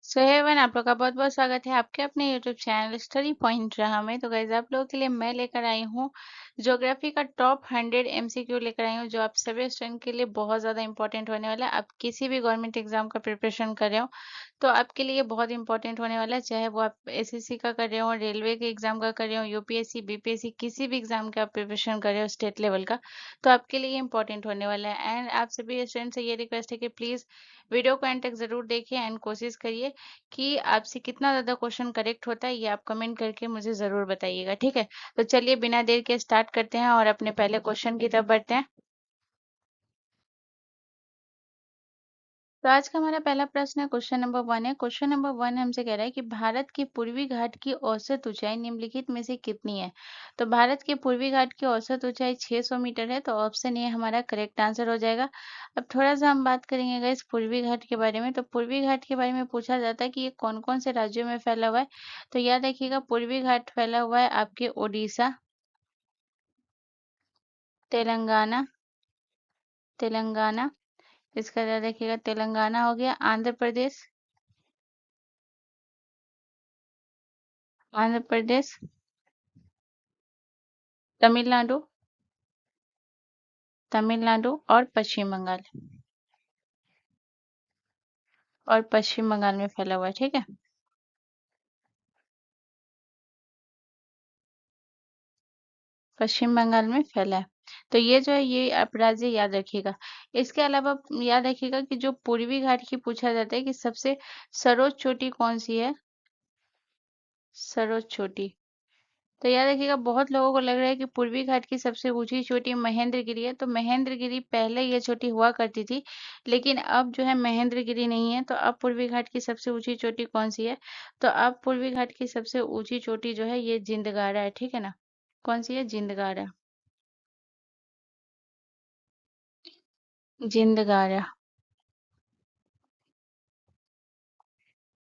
सो hey everyone, आप लोग का बहुत बहुत स्वागत है आपके अपने यूट्यूब चैनल स्टडी पॉइंट रहा में। तो गाइज आप लोगों के लिए मैं लेकर आई हूँ ज्योग्राफी का टॉप 100 एमसीक्यू लेकर आई हूँ, जो आप सभी स्टूडेंट के लिए बहुत ज़्यादा इंपॉर्टेंट होने वाला है। आप किसी भी गवर्नमेंट एग्जाम का प्रिपरेशन कर रहे हो तो आपके लिए बहुत इंपॉर्टेंट होने वाला है, चाहे वो आप एसएससी का कर रहे हो, रेलवे के एग्जाम का कर रहे हो, यूपीएससी बीपीएससी किसी भी एग्जाम का आप प्रिपरेशन कर रहे हो स्टेट लेवल का, तो आपके लिए इंपॉर्टेंट होने वाला है। एंड आप सभी स्टूडेंट से ये रिक्वेस्ट है कि प्लीज़ वीडियो को एंड तक जरूर देखिए एंड कोशिश करिए कि आपसे कितना ज़्यादा क्वेश्चन करेक्ट होता है, ये आप कमेंट करके मुझे ज़रूर बताइएगा, ठीक है? तो चलिए बिना देर के स्टार्ट करते हैं और अपने पहले क्वेश्चन की तरफ बढ़ते हैं। तो आज का हमारा पहला प्रश्न है, क्वेश्चन नंबर 1 है। क्वेश्चन नंबर 1 हमसे कह रहा है कि भारत की पूर्वी घाट की औसत ऊंचाई निम्नलिखित में से कितनी है? तो भारत के पूर्वी घाट की औसत ऊंचाई 600 मीटर है, तो ऑप्शन ए हमारा करेक्ट आंसर हो जाएगा। अब थोड़ा सा हम बात करेंगे गाइस पूर्वी घाट के बारे में। तो पूर्वी घाट के बारे में पूछा जाता है कि ये कौन कौन से राज्यों में फैला हुआ है। तो याद रखिएगा, पूर्वी घाट फैला हुआ है आपके ओडिशा, तेलंगाना, तेलंगाना, इसका याद रखिएगा तेलंगाना हो गया, आंध्र प्रदेश, आंध्र प्रदेश, तमिलनाडु, तमिलनाडु और पश्चिम बंगाल, और पश्चिम बंगाल में फैला हुआ है, ठीक है? पश्चिम बंगाल में फैला है। तो ये जो है ये आप राज्य याद रखिएगा। इसके अलावा याद रखिएगा कि जो पूर्वी घाट की पूछा जाता है कि सबसे सर्वोच्च चोटी कौन सी है? सर्वोच्च चोटी। तो याद रखिएगा, बहुत लोगों को लग रहा है कि पूर्वी घाट की सबसे ऊंची चोटी महेंद्रगिरी है। तो महेंद्रगिरी पहले ये चोटी हुआ करती थी, लेकिन अब जो है महेंद्रगिरी नहीं है। तो अब पूर्वी घाट की सबसे ऊंची चोटी कौन सी है? तो अब पूर्वी घाट की सबसे ऊंची चोटी जो है ये जिंदगारा है, ठीक है ना? कौन सी है? जिंदगारा, जिंदगारा,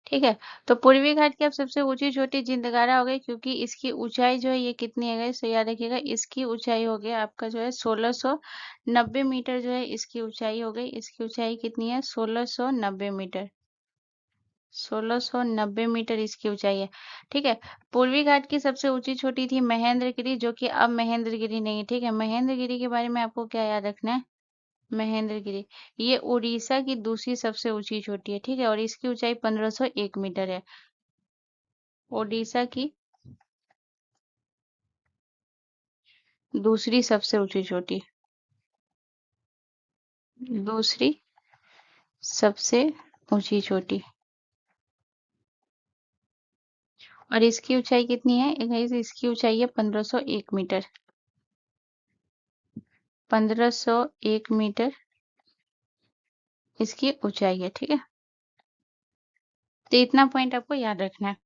ठीक है। तो पूर्वी घाट की अब सबसे ऊंची चोटी जिंदगारा हो गई, क्योंकि इसकी ऊंचाई जो है ये कितनी है गाइस? तो याद रखिएगा, इसकी ऊंचाई हो गया आपका जो है 1690 मीटर जो है इसकी ऊंचाई हो गई। इसकी ऊंचाई कितनी है? 1690 मीटर, 1690 मीटर इसकी ऊंचाई है, ठीक है। पूर्वी घाट की सबसे ऊंची चोटी थी महेंद्रगिरी, जो कि अब महेंद्रगिरी नहीं है, ठीक है। महेंद्रगिरी के बारे में आपको क्या याद रखना है? महेंद्रगिरी ये उड़ीसा की दूसरी सबसे ऊंची चोटी है, ठीक है, और इसकी ऊंचाई 1501 मीटर है। ओडिशा की दूसरी सबसे ऊंची चोटी, दूसरी सबसे ऊंची चोटी, और इसकी ऊंचाई कितनी है? इसकी ऊंचाई है 1501 मीटर, 1501 मीटर इसकी ऊंचाई है, ठीक है। तो इतना पॉइंट आपको याद रखना है।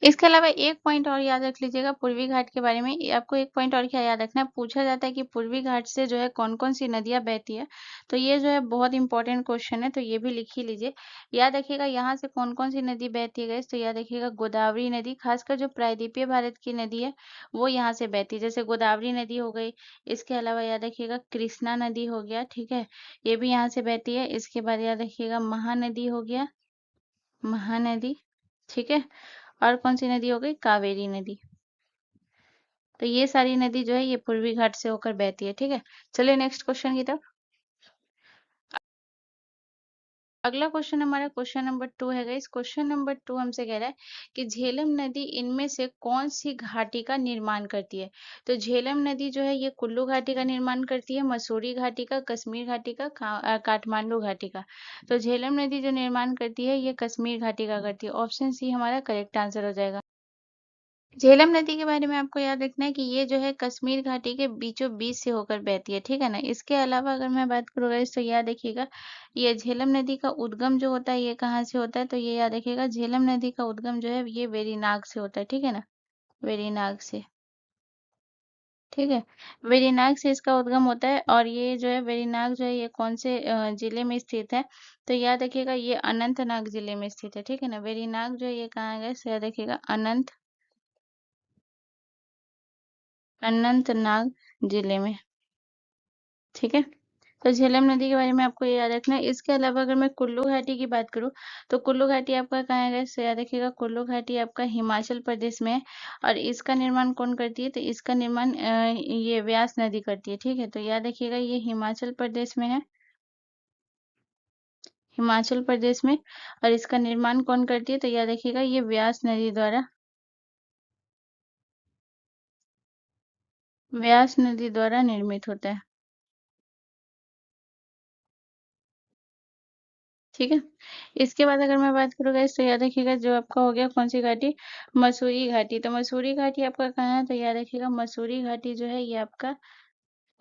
इसके अलावा एक पॉइंट और याद रख लीजिएगा पूर्वी घाट के बारे में। ये आपको एक पॉइंट और क्या याद रखना है, पूछा जाता है कि पूर्वी घाट से जो है कौन-कौन सी नदियाँ बहती है। तो ये जो है बहुत इंपॉर्टेंट क्वेश्चन है, तो ये भी लिख ही लीजिए। याद रखिएगा यहाँ से कौन-कौन सी नदी बहती है गाइस? तो याद रखिएगा गोदावरी नदी, खासकर जो प्रायद्वीपीय भारत की नदी है वो यहाँ से बहती है, जैसे गोदावरी नदी हो गई। इसके अलावा याद रखिएगा कृष्णा नदी हो गया, ठीक है, ये भी यहाँ से बहती है। इसके बाद याद रखिएगा महानदी हो गया, महानदी, ठीक है। और कौन सी नदी हो गई? कावेरी नदी। तो ये सारी नदी जो है ये पूर्वी घाट से होकर बहती है, ठीक है। चलिए नेक्स्ट क्वेश्चन की तरफ। अगला क्वेश्चन हमारा क्वेश्चन नंबर 2 है गाइस। क्वेश्चन नंबर 2 हमसे कह रहा है कि झेलम नदी इनमें से कौन सी घाटी का निर्माण करती है? तो झेलम नदी जो है ये कुल्लू घाटी का निर्माण करती है, मसूरी घाटी का, कश्मीर घाटी का, काठमांडू घाटी का। तो झेलम नदी जो निर्माण करती है ये कश्मीर घाटी का करती है। ऑप्शन सी हमारा करेक्ट आंसर हो जाएगा। झेलम नदी के बारे में आपको याद रखना है कि ये जो है कश्मीर घाटी के बीचों बीच से होकर बहती है, ठीक है ना। इसके अलावा अगर मैं बात करूँ गाइस, तो याद रखिएगा ये झेलम नदी का उद्गम जो होता है ये कहाँ से होता है? तो ये याद रखिएगा झेलम नदी का उद्गम जो है ये वेरीनाग से होता है, ठीक है ना, वेरीनाग से, ठीक है। वेरीनाग से इसका उद्गम होता है, और ये जो है वेरीनाग जो है ये कौन से जिले में स्थित है? तो याद रखिएगा ये अनंतनाग जिले में स्थित है, ठीक है ना। वेरीनाग जो है ये कहाँ है गाइस? याद रखिएगा अनंतनाग जिले में, ठीक है। तो झेलम नदी के बारे में आपको ये याद रखना है। इसके अलावा अगर मैं कुल्लू घाटी की बात करूँ, तो कुल्लू घाटी आपका कहाँ है गाइस? तो याद रखिएगा, कुल्लू घाटी आपका हिमाचल प्रदेश में है। और इसका निर्माण कौन करती है? तो इसका निर्माण ये व्यास नदी करती है, ठीक है? तो याद रखिएगा, ये हिमाचल प्रदेश में है, हिमाचल प्रदेश में। और इसका निर्माण कौन करती है? तो याद रखिएगा, ये व्यास नदी द्वारा, व्यास नदी द्वारा निर्मित होता है, ठीक है। इसके बाद अगर मैं बात करूँ गाइस, तो याद रखिएगा, जो आपका हो गया कौन सी घाटी? मसूरी घाटी। तो मसूरी घाटी आपका कहाँ है? तो याद रखिएगा, मसूरी घाटी जो है ये आपका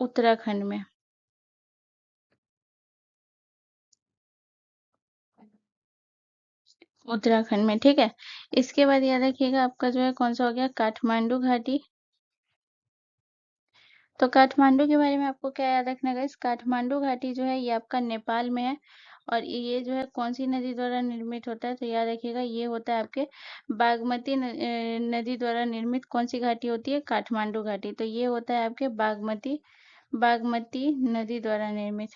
उत्तराखंड में, उत्तराखंड में, ठीक है। इसके बाद याद रखिएगा, आपका जो है कौन सा हो गया? काठमांडू घाटी। तो काठमांडू के बारे में आपको क्या याद रखना है गाइस? काठमांडू घाटी जो है ये आपका नेपाल में है। और ये जो है कौन सी नदी द्वारा निर्मित होता है? तो याद रखिएगा, ये होता है आपके बागमती नदी द्वारा निर्मित कौन सी घाटी होती है? काठमांडू घाटी। तो ये होता है आपके बागमती, बागमती नदी द्वारा निर्मित,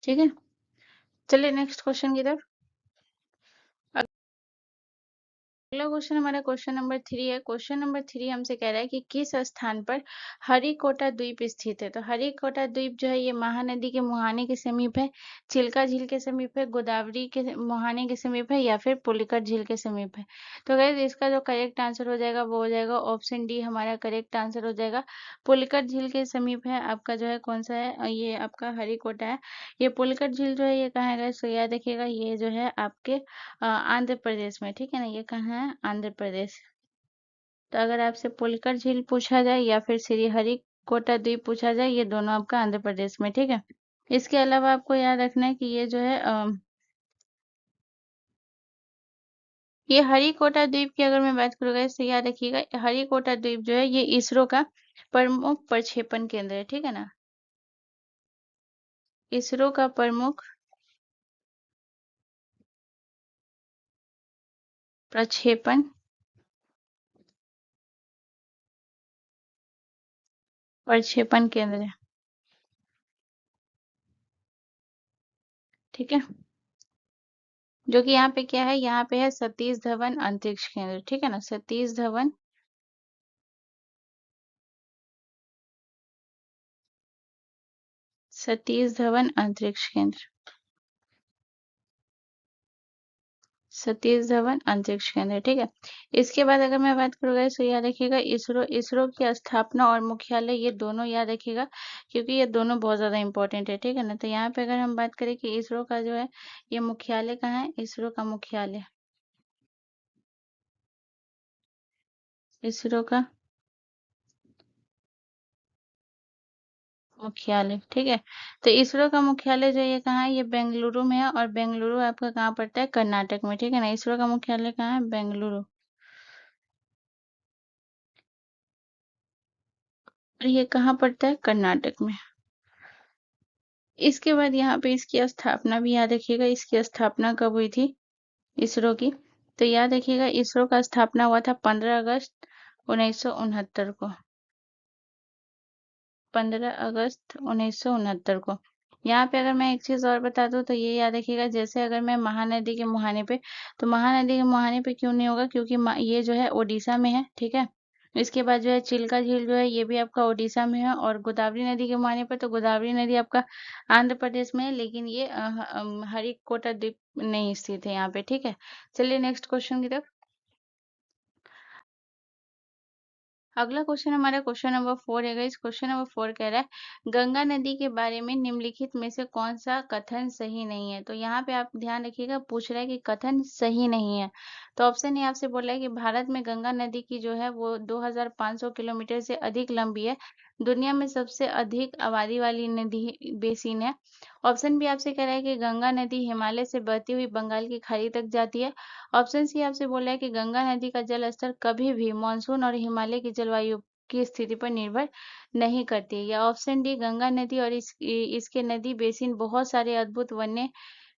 ठीक है। चलिए नेक्स्ट क्वेश्चन की तरफ। अगला क्वेश्चन हमारा क्वेश्चन नंबर 3 है। क्वेश्चन नंबर 3 हमसे कह रहा है कि किस स्थान पर हरिकोटा द्वीप स्थित है? तो हरिकोटा द्वीप जो है ये महानदी के मुहाने के समीप है, चिल्का झील के समीप है, गोदावरी के मुहाने के समीप है, या फिर पुलिकट झील के समीप है। तो गाइस, इसका जो करेक्ट आंसर हो जाएगा वो हो जाएगा ऑप्शन डी, हमारा करेक्ट आंसर हो जाएगा। पुलिकट झील के समीप है आपका जो है कौन सा है? ये आपका हरिकोटा है। ये पुलिकट झील जो है ये कहाँ है गाइस? तो याद रखिएगा, ये जो है आपके आंध्र प्रदेश में, ठीक है ना? ये कहाँ है? आंध्र प्रदेश। तो अगर आपसे पुलिकर झील पूछा जाए या फिर श्रीहरिकोटा द्वीप पूछा जाए, ये दोनों आपका आंध्र प्रदेश में, ठीक है। इसके अलावा आपको याद रखना है कि ये जो है ये हरिकोटा द्वीप की अगर मैं बात करूँ गाइस, तो याद रखिएगा, हरिकोटा द्वीप जो है ये इसरो का प्रमुख प्रक्षेपण केंद्र है, ठीक है ना? इसरो का प्रमुख प्रक्षेपण, प्रक्षेपण केंद्र है, ठीक है। जो कि यहाँ पे क्या है? यहाँ पे है सतीश धवन अंतरिक्ष केंद्र, ठीक है ना? सतीश धवन, सतीश धवन अंतरिक्ष केंद्र, सतीश धवन अंतरिक्ष केंद्र, ठीक है। इसके बाद अगर मैं बात करूँ गाइस, तो याद रखिएगा, इसरो, इसरो की स्थापना और मुख्यालय ये दोनों याद रखिएगा, क्योंकि ये दोनों बहुत ज्यादा इंपॉर्टेंट है, ठीक है ना? तो यहाँ पे अगर हम बात करें कि इसरो का जो है ये मुख्यालय कहाँ है? इसरो का मुख्यालय, इसरो का मुख्यालय, ठीक है। तो इसरो का मुख्यालय जो ये कहाँ है? ये बेंगलुरु में है। और बेंगलुरु आपका कहाँ पड़ता है? कर्नाटक में, ठीक है ना? इसरो का मुख्यालय कहाँ है? बेंगलुरु। और ये कहाँ पड़ता है? कर्नाटक में। इसके बाद यहाँ पे इसकी स्थापना भी याद रखिएगा, इसकी स्थापना कब हुई थी इसरो की? तो याद रखिएगा, इसरो का स्थापना हुआ था 15 अगस्त 1969 को, 15 अगस्त 1969 को। यहाँ पे अगर मैं एक चीज और बता दूं, तो ये याद रखिएगा, जैसे अगर मैं महानदी के मुहाने पे, तो महानदी के मुहाने पे क्यों नहीं होगा? क्योंकि ये जो है ओडिशा में है, ठीक है। इसके बाद जो है चिल्का झील जो है ये भी आपका ओडिशा में है। और गोदावरी नदी के मुहाने पर, तो गोदावरी नदी आपका आंध्र प्रदेश में है, लेकिन ये हरिकोटा द्वीप नहीं स्थित है यहाँ पे, ठीक है। चलिए नेक्स्ट क्वेश्चन की तरफ। अगला क्वेश्चन हमारा क्वेश्चन नंबर 4 है गाइस। क्वेश्चन नंबर 4 कह रहा है, गंगा नदी के बारे में निम्नलिखित में से कौन सा कथन सही नहीं है? तो यहाँ पे आप ध्यान रखिएगा, पूछ रहा है कि कथन सही नहीं है। तो ऑप्शन ए आपसे बोला है कि भारत में गंगा नदी की जो है वो 2500 किलोमीटर से अधिक लंबी है, दुनिया में सबसे अधिक आबादी वाली नदी बेसिन है। ऑप्शन बी आपसे कह रहा है कि गंगा नदी हिमालय से बहती हुई बंगाल की खाड़ी तक जाती है। ऑप्शन सी आपसे बोला है कि गंगा नदी का जल स्तर कभी भी मानसून और हिमालय की जलवायु की स्थिति पर निर्भर नहीं करती है। या ऑप्शन डी, गंगा नदी और इसके नदी बेसिन बहुत सारे अद्भुत वन्य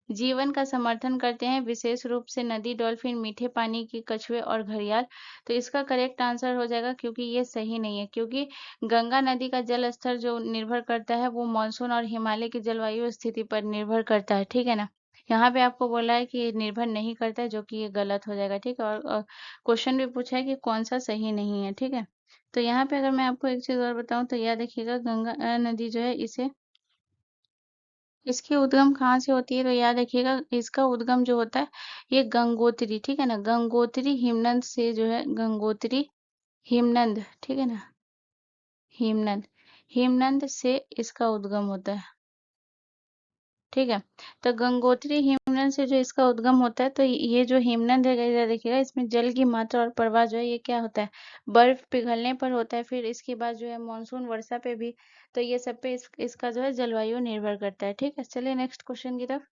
जीवन का समर्थन करते हैं, विशेष रूप से नदी, डॉल्फिन, मीठे पानी की कछुए और घड़ियाल। तो इसका करेक्ट आंसर हो जाएगा, क्योंकि ये सही नहीं है, क्योंकि गंगा नदी का जल स्तर जो निर्भर करता है वो मानसून और हिमालय की जलवायु स्थिति पर निर्भर करता है, ठीक है ना। यहाँ पे आपको बोला है कि ये निर्भर नहीं करता है, जो कि ये गलत हो जाएगा, ठीक है। और क्वेश्चन भी पूछा है कि कौन सा सही नहीं है, ठीक है। तो यहाँ पे अगर मैं आपको एक चीज और बताऊं तो याद रखिएगा, गंगा नदी जो है इसे इसकी उद्गम कहाँ से होती है, तो याद रखिएगा इसका उद्गम जो होता है ये गंगोत्री, ठीक है ना। गंगोत्री हिमनद से जो है, गंगोत्री हिमनद, ठीक है ना, हिमनद, हिमनद से इसका उद्गम होता है, ठीक है। तो गंगोत्री हिमनद से जो इसका उद्गम होता है, तो ये जो हिमनद है याद रखिएगा, इसमें जल की मात्रा और प्रवाह जो है ये क्या होता है, बर्फ पिघलने पर होता है। फिर इसके बाद जो है मानसून वर्षा पे भी, तो ये सब पे इसका जो है जलवायु निर्भर करता है, ठीक है। चलिए नेक्स्ट क्वेश्चन की तरफ।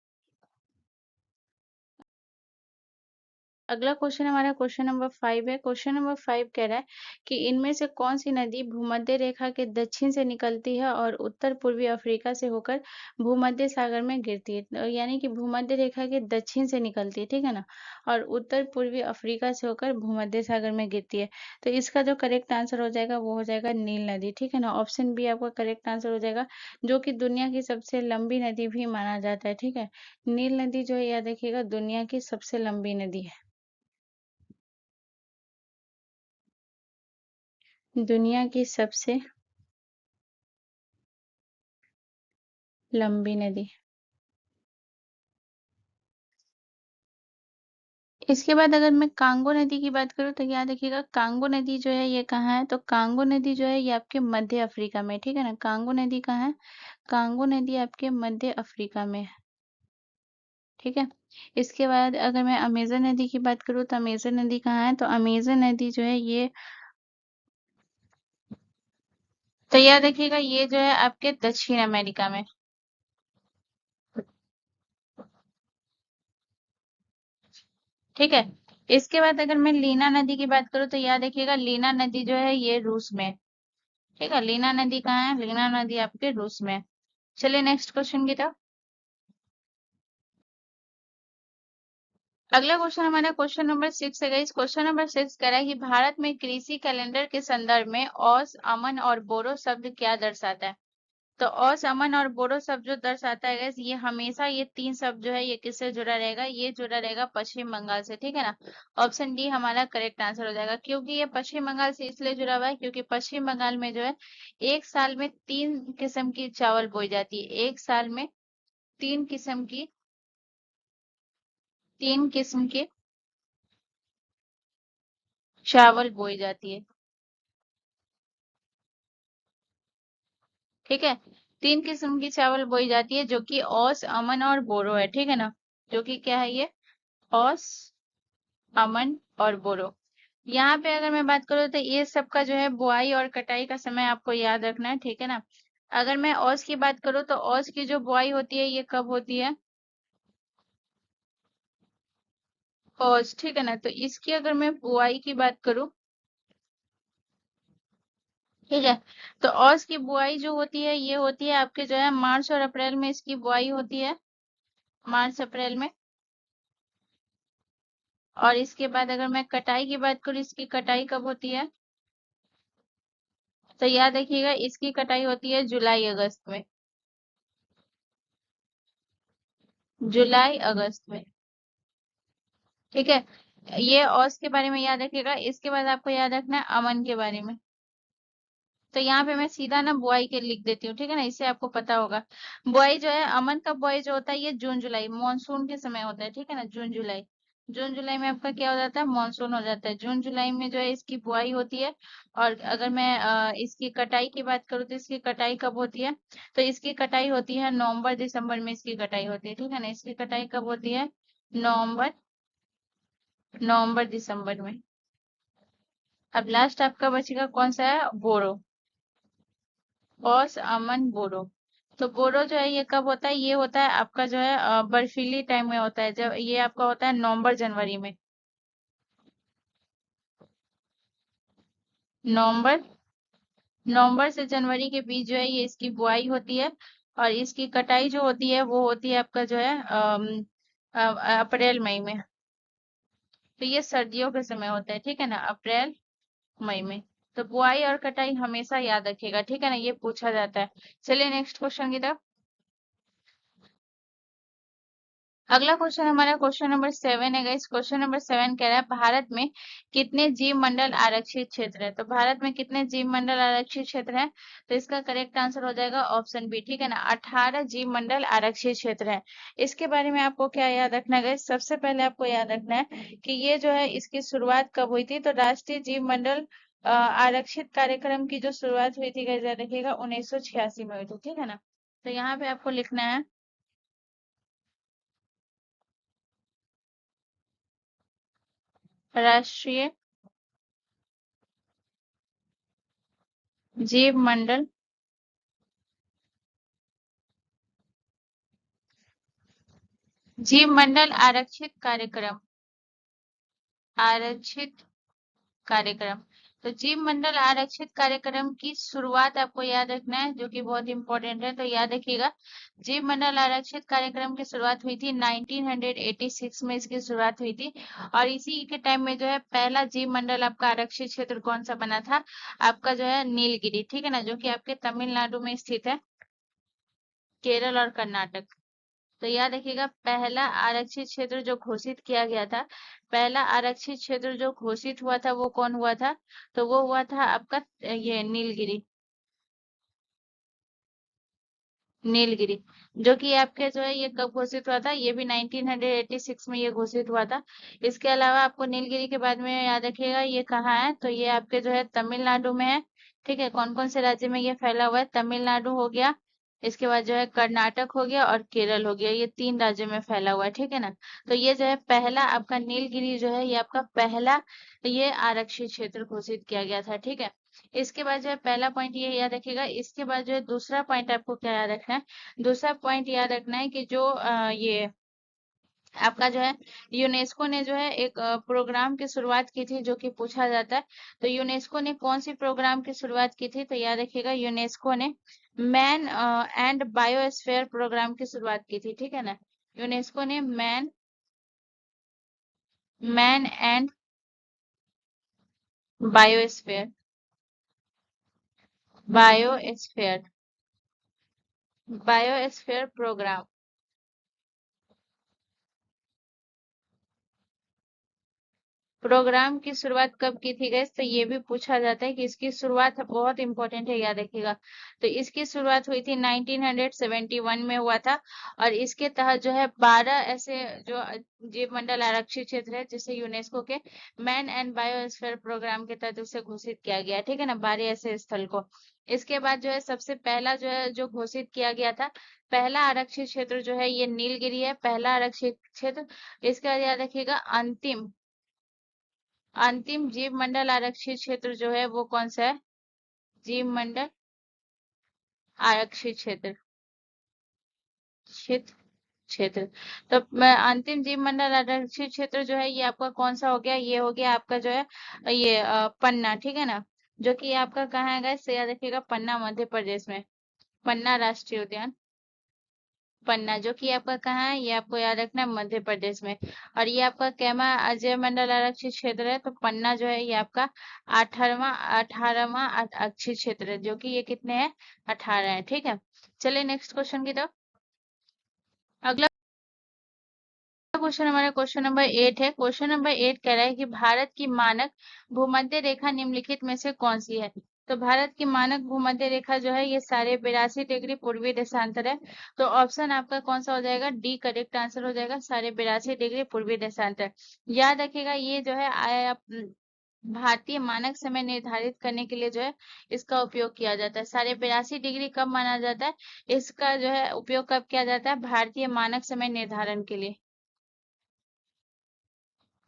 अगला क्वेश्चन हमारा क्वेश्चन नंबर 5 है। क्वेश्चन नंबर 5 कह रहा है कि इनमें से कौन सी नदी भूमध्य रेखा के दक्षिण से निकलती है और उत्तर पूर्वी अफ्रीका से होकर भूमध्य सागर में गिरती है। यानी कि भूमध्य रेखा के दक्षिण से निकलती है, ठीक है ना, और उत्तर पूर्वी अफ्रीका से होकर भूमध्य सागर में गिरती है। तो इसका जो करेक्ट आंसर हो जाएगा वो हो जाएगा नील नदी, ठीक है ना। ऑप्शन बी आपका करेक्ट आंसर हो जाएगा, जो कि दुनिया की सबसे लंबी नदी भी माना जाता है, ठीक है। नील नदी जो है याद रखिएगा दुनिया की सबसे लंबी नदी है, दुनिया की सबसे लंबी नदी। इसके बाद अगर मैं कांगो नदी की बात करूँ तो याद रखिएगा कांगो नदी जो है ये कहाँ है, तो कांगो नदी जो है ये आपके मध्य अफ्रीका में, ठीक है ना। कांगो नदी कहाँ है, कांगो नदी आपके मध्य अफ्रीका में है, ठीक है। इसके बाद अगर मैं अमेजन नदी की बात करूँ तो अमेजन नदी कहाँ है, तो अमेजन नदी जो है ये, तो याद रखिएगा ये जो है आपके दक्षिण अमेरिका में, ठीक है। इसके बाद अगर मैं लीना नदी की बात करूँ तो याद रखिएगा लीना नदी जो है ये रूस में, ठीक है। लीना नदी कहाँ है, लीना नदी आपके रूस में है। चलिए नेक्स्ट क्वेश्चन की तरफ। अगला क्वेश्चन हमारा क्वेश्चन नंबर 6 है। इस क्वेश्चन नंबर 6 कह रहा है कि भारत में कृषि कैलेंडर के संदर्भ में औस, अमन और बोरो शब्द क्या दर्शाता है। तो औस, अमन और बोरो शब्द जो दर्शाता है guys, ये हमेशा ये तीन शब्द जो है ये किससे जुड़ा रहेगा, ये जुड़ा रहेगा पश्चिम बंगाल से, ठीक है ना। ऑप्शन डी हमारा करेक्ट आंसर हो जाएगा, क्योंकि ये पश्चिम बंगाल से इसलिए जुड़ा हुआ है क्योंकि पश्चिम बंगाल में जो है एक साल में तीन किस्म की चावल बोई जाती है, एक साल में तीन किस्म की, तीन किस्म के चावल बोई जाती है, ठीक है। तीन किस्म की चावल बोई जाती है, जो कि औस, अमन और बोरो है, ठीक है ना। जो कि क्या है ये, औस, अमन और बोरो। यहाँ पे अगर मैं बात करूँ तो ये सब का जो है बुआई और कटाई का समय आपको याद रखना है, ठीक है ना। अगर मैं औस की बात करूँ तो औस की जो बुआई होती है ये कब होती है, औस, ठीक है ना। तो इसकी अगर मैं बुआई की बात करूँ, ठीक है, तो औस की बुआई जो होती है ये होती है आपके जो है मार्च और अप्रैल में इसकी बुआई होती है, मार्च अप्रैल में। और इसके बाद अगर मैं कटाई की बात करूँ, इसकी कटाई कब होती है, तो याद रखिएगा इसकी कटाई होती है जुलाई अगस्त में, जुलाई अगस्त में, ठीक है। ये औस के बारे में याद रखिएगा। इसके बाद आपको याद रखना है अमन के बारे में। तो यहाँ पे मैं सीधा ना बुआई के लिख देती हूँ, ठीक है ना, इससे आपको पता होगा। बुआई जो है अमन का बुआई जो होता है ये जून जुलाई मानसून के समय होता है, ठीक है ना, जून जुलाई। जून जुलाई में आपका क्या हो जाता है, मानसून हो जाता है। जून जुलाई में जो है इसकी बुआई होती है। और अगर मैं इसकी कटाई की बात करूँ तो इसकी कटाई कब होती है, तो इसकी कटाई होती है नवंबर दिसंबर में इसकी कटाई होती है, ठीक है ना। इसकी कटाई कब होती है, नवंबर, नवंबर दिसंबर में। अब लास्ट आपका बचेगा कौन सा है, बोरो, औस, अमन, बोरो। तो बोरो जो है ये कब होता है, ये होता है आपका जो है बर्फीली टाइम में होता है, जब ये आपका होता है नवंबर जनवरी में, नवंबर, नवंबर से जनवरी के बीच जो है ये इसकी बुआई होती है। और इसकी कटाई जो होती है वो होती है आपका जो है अप्रैल मई में। तो ये सर्दियों के समय होता है, ठीक है ना, अप्रैल मई में। तो बुआई और कटाई हमेशा याद रखिएगा, ठीक है ना, ये पूछा जाता है। चलिए नेक्स्ट क्वेश्चन की तरफ। अगला क्वेश्चन हमारा क्वेश्चन नंबर 7 है गाइस। क्वेश्चन नंबर 7 कह रहा है भारत में कितने जीव मंडल आरक्षित क्षेत्र है। तो भारत में कितने जीव मंडल आरक्षित क्षेत्र है, तो इसका करेक्ट आंसर हो जाएगा ऑप्शन बी, ठीक है ना, 18 जीव मंडल आरक्षित क्षेत्र है। इसके बारे में आपको क्या याद रखना है गाइस, सबसे पहले आपको याद रखना है कि ये जो है इसकी शुरुआत कब हुई थी। तो राष्ट्रीय जीव मंडल आरक्षित कार्यक्रम की जो शुरुआत हुई थी गाइस, याद रखिएगा 1986 में हुई थी, ठीक है ना। तो यहाँ पे आपको लिखना है राष्ट्रीय जीव मंडल जीव मंडल आरक्षित कार्यक्रम, आरक्षित कार्यक्रम। तो जीव मंडल आरक्षित कार्यक्रम की शुरुआत आपको याद रखना है, जो कि बहुत इंपॉर्टेंट है। तो याद रखिएगा जीव मंडल आरक्षित कार्यक्रम की शुरुआत हुई थी 1986 में, इसकी शुरुआत हुई थी। और इसी के टाइम में जो है पहला जीव मंडल आपका आरक्षित क्षेत्र कौन सा बना था, आपका जो है नीलगिरी, ठीक है ना, जो कि आपके तमिलनाडु में स्थित है, केरल और कर्नाटक। तो याद रखिएगा पहला आरक्षित क्षेत्र जो घोषित किया गया था, पहला आरक्षित क्षेत्र जो घोषित हुआ था वो कौन हुआ था, तो वो हुआ था आपका ये नीलगिरी, नीलगिरी, जो कि आपके जो है ये कब घोषित हुआ था, ये भी 1986 में ये घोषित हुआ था। इसके अलावा आपको नीलगिरी के बाद में याद रखिएगा ये कहाँ है, तो ये आपके जो है तमिलनाडु में है, ठीक है। कौन कौन से राज्य में ये फैला हुआ है, तमिलनाडु हो गया, इसके बाद जो है कर्नाटक हो गया और केरल हो गया, ये 3 राज्यों में फैला हुआ है, ठीक है ना। तो ये जो है पहला आपका नीलगिरी जो है ये आपका पहला ये आरक्षित क्षेत्र घोषित किया गया था, ठीक है। इसके बाद जो है पहला पॉइंट ये याद रखिएगा। इसके बाद जो है दूसरा पॉइंट आपको क्या याद रखना है, दूसरा पॉइंट याद रखना है कि जो ये आपका जो है यूनेस्को ने जो है एक प्रोग्राम की शुरुआत की थी, जो कि पूछा जाता है। तो यूनेस्को ने कौन सी प्रोग्राम की शुरुआत की थी, तो याद रखिएगा यूनेस्को ने मैन एंड बायोस्फीयर प्रोग्राम की शुरुआत की थी, ठीक है ना। यूनेस्को ने man and biosphere, biosphere, biosphere programme, programme की शुरुआत कब की थी गैस, तो ये भी पूछा जाता है कि इसकी शुरुआत बहुत इंपॉर्टेंट है, याद रखिएगा। तो इसकी शुरुआत हुई थी 1971 में हुआ था। और इसके तहत जो है 12 ऐसे जो जीव मंडल आरक्षित क्षेत्र है जिसे यूनेस्को के मैन एंड बायोस्फीयर प्रोग्राम के तहत उसे घोषित किया गया, ठीक है ना, 12 ऐसे स्थल को। इसके बाद जो है सबसे पहला जो है जो घोषित किया गया था, पहला आरक्षित क्षेत्र जो है ये नीलगिरी है, पहला आरक्षित क्षेत्र। इसके बाद याद रखिएगा अंतिम अंतिम जीव मंडल आरक्षित क्षेत्र जो है वो कौन सा है, जीव मंडल आरक्षित क्षेत्र, क्षेत्र क्षेत्र। तो अंतिम जीव मंडल आरक्षित क्षेत्र जो है ये आपका कौन सा हो गया, ये हो गया आपका जो है ये पन्ना, ठीक है ना, जो कि आपका कहाँ है गाइस, याद रखिएगा पन्ना मध्य प्रदेश में, पन्ना राष्ट्रीय उद्यान, पन्ना, जो कि आपका कहाँ है, ये आपको याद रखना है मध्य प्रदेश में। और ये आपका कैमा अजय मंडल आरक्षित क्षेत्र है। तो पन्ना जो है ये आपका 18वां आरक्षित क्षेत्र है, जो कि ये कितने हैं, 18 है, ठीक है। चलिए नेक्स्ट क्वेश्चन की तरफ। अगला क्वेश्चन हमारा क्वेश्चन नंबर 8 है। क्वेश्चन नंबर 8 कह रहा है कि भारत की मानक भूमध्य रेखा निम्नलिखित में से कौन सी है। तो भारत की मानक भूमध्य रेखा जो है ये साढ़े 82 डिग्री पूर्वी देशांतर है। तो ऑप्शन आपका कौन सा हो जाएगा, डी करेक्ट आंसर हो जाएगा, साढ़े 82 डिग्री पूर्वी देशांतर। याद रखिएगा ये जो है भारतीय मानक समय निर्धारित करने के लिए जो है इसका उपयोग किया जाता है। साढ़े 82 डिग्री कब माना जाता है, इसका जो है उपयोग कब किया जाता है, भारतीय मानक समय निर्धारण के लिए,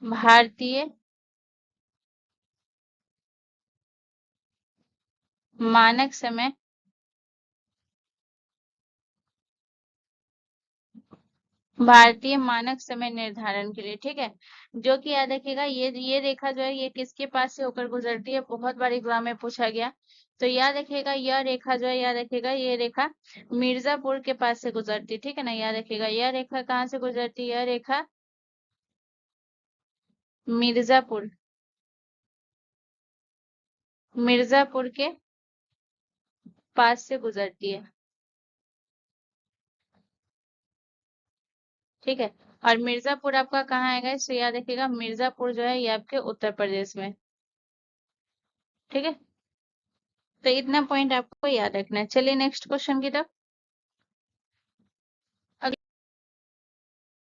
भारतीय मानक समय भारतीय मानक समय निर्धारण के लिए, ठीक है। जो कि याद रखिएगा, ये रेखा जो है ये किसके पास से होकर गुजरती है, बहुत बार एग्जाम में पूछा गया। तो याद रखिएगा यह रेखा जो है, याद रखिएगा ये रेखा मिर्जापुर के पास से गुजरती है, ठीक है ना। याद रखिएगा यह रेखा कहाँ से गुजरती है, यह रेखा मिर्जापुर, मिर्जापुर के पास से गुजरती है, ठीक है। और मिर्जापुर आपका कहाँ आएगा, इससे याद रखिएगा मिर्जापुर जो है ये आपके उत्तर प्रदेश में, ठीक है। तो इतना पॉइंट आपको याद रखना है। चलिए नेक्स्ट क्वेश्चन की तरफ।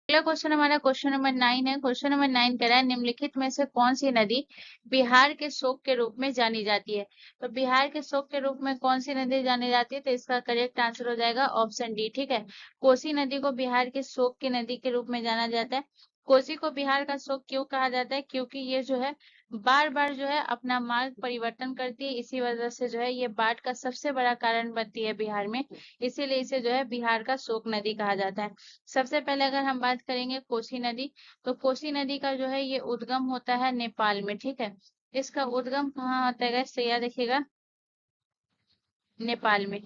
अगला क्वेश्चन हमारा क्वेश्चन नंबर 9 है। क्वेश्चन नंबर 9 कह रहा है निम्नलिखित में से कौन सी नदी बिहार के शोक के रूप में जानी जाती है। तो बिहार के शोक के रूप में कौन सी नदी जानी जाती है, तो इसका करेक्ट आंसर हो जाएगा ऑप्शन डी, ठीक है। कोसी नदी को बिहार के शोक की नदी के रूप में जाना जाता है। कोसी को बिहार का शोक क्यों कहा जाता है, क्योंकि ये जो है बार बार जो है अपना मार्ग परिवर्तन करती है, इसी वजह से जो है ये बाढ़ का सबसे बड़ा कारण बनती है बिहार में, इसीलिए इसे जो है बिहार का शोक नदी कहा जाता है। सबसे पहले अगर हम बात करेंगे कोसी नदी, तो कोसी नदी का जो है ये उद्गम होता है नेपाल में, ठीक है। इसका उद्गम कहाँ होता है guys? तो याद रखिएगा नेपाल में,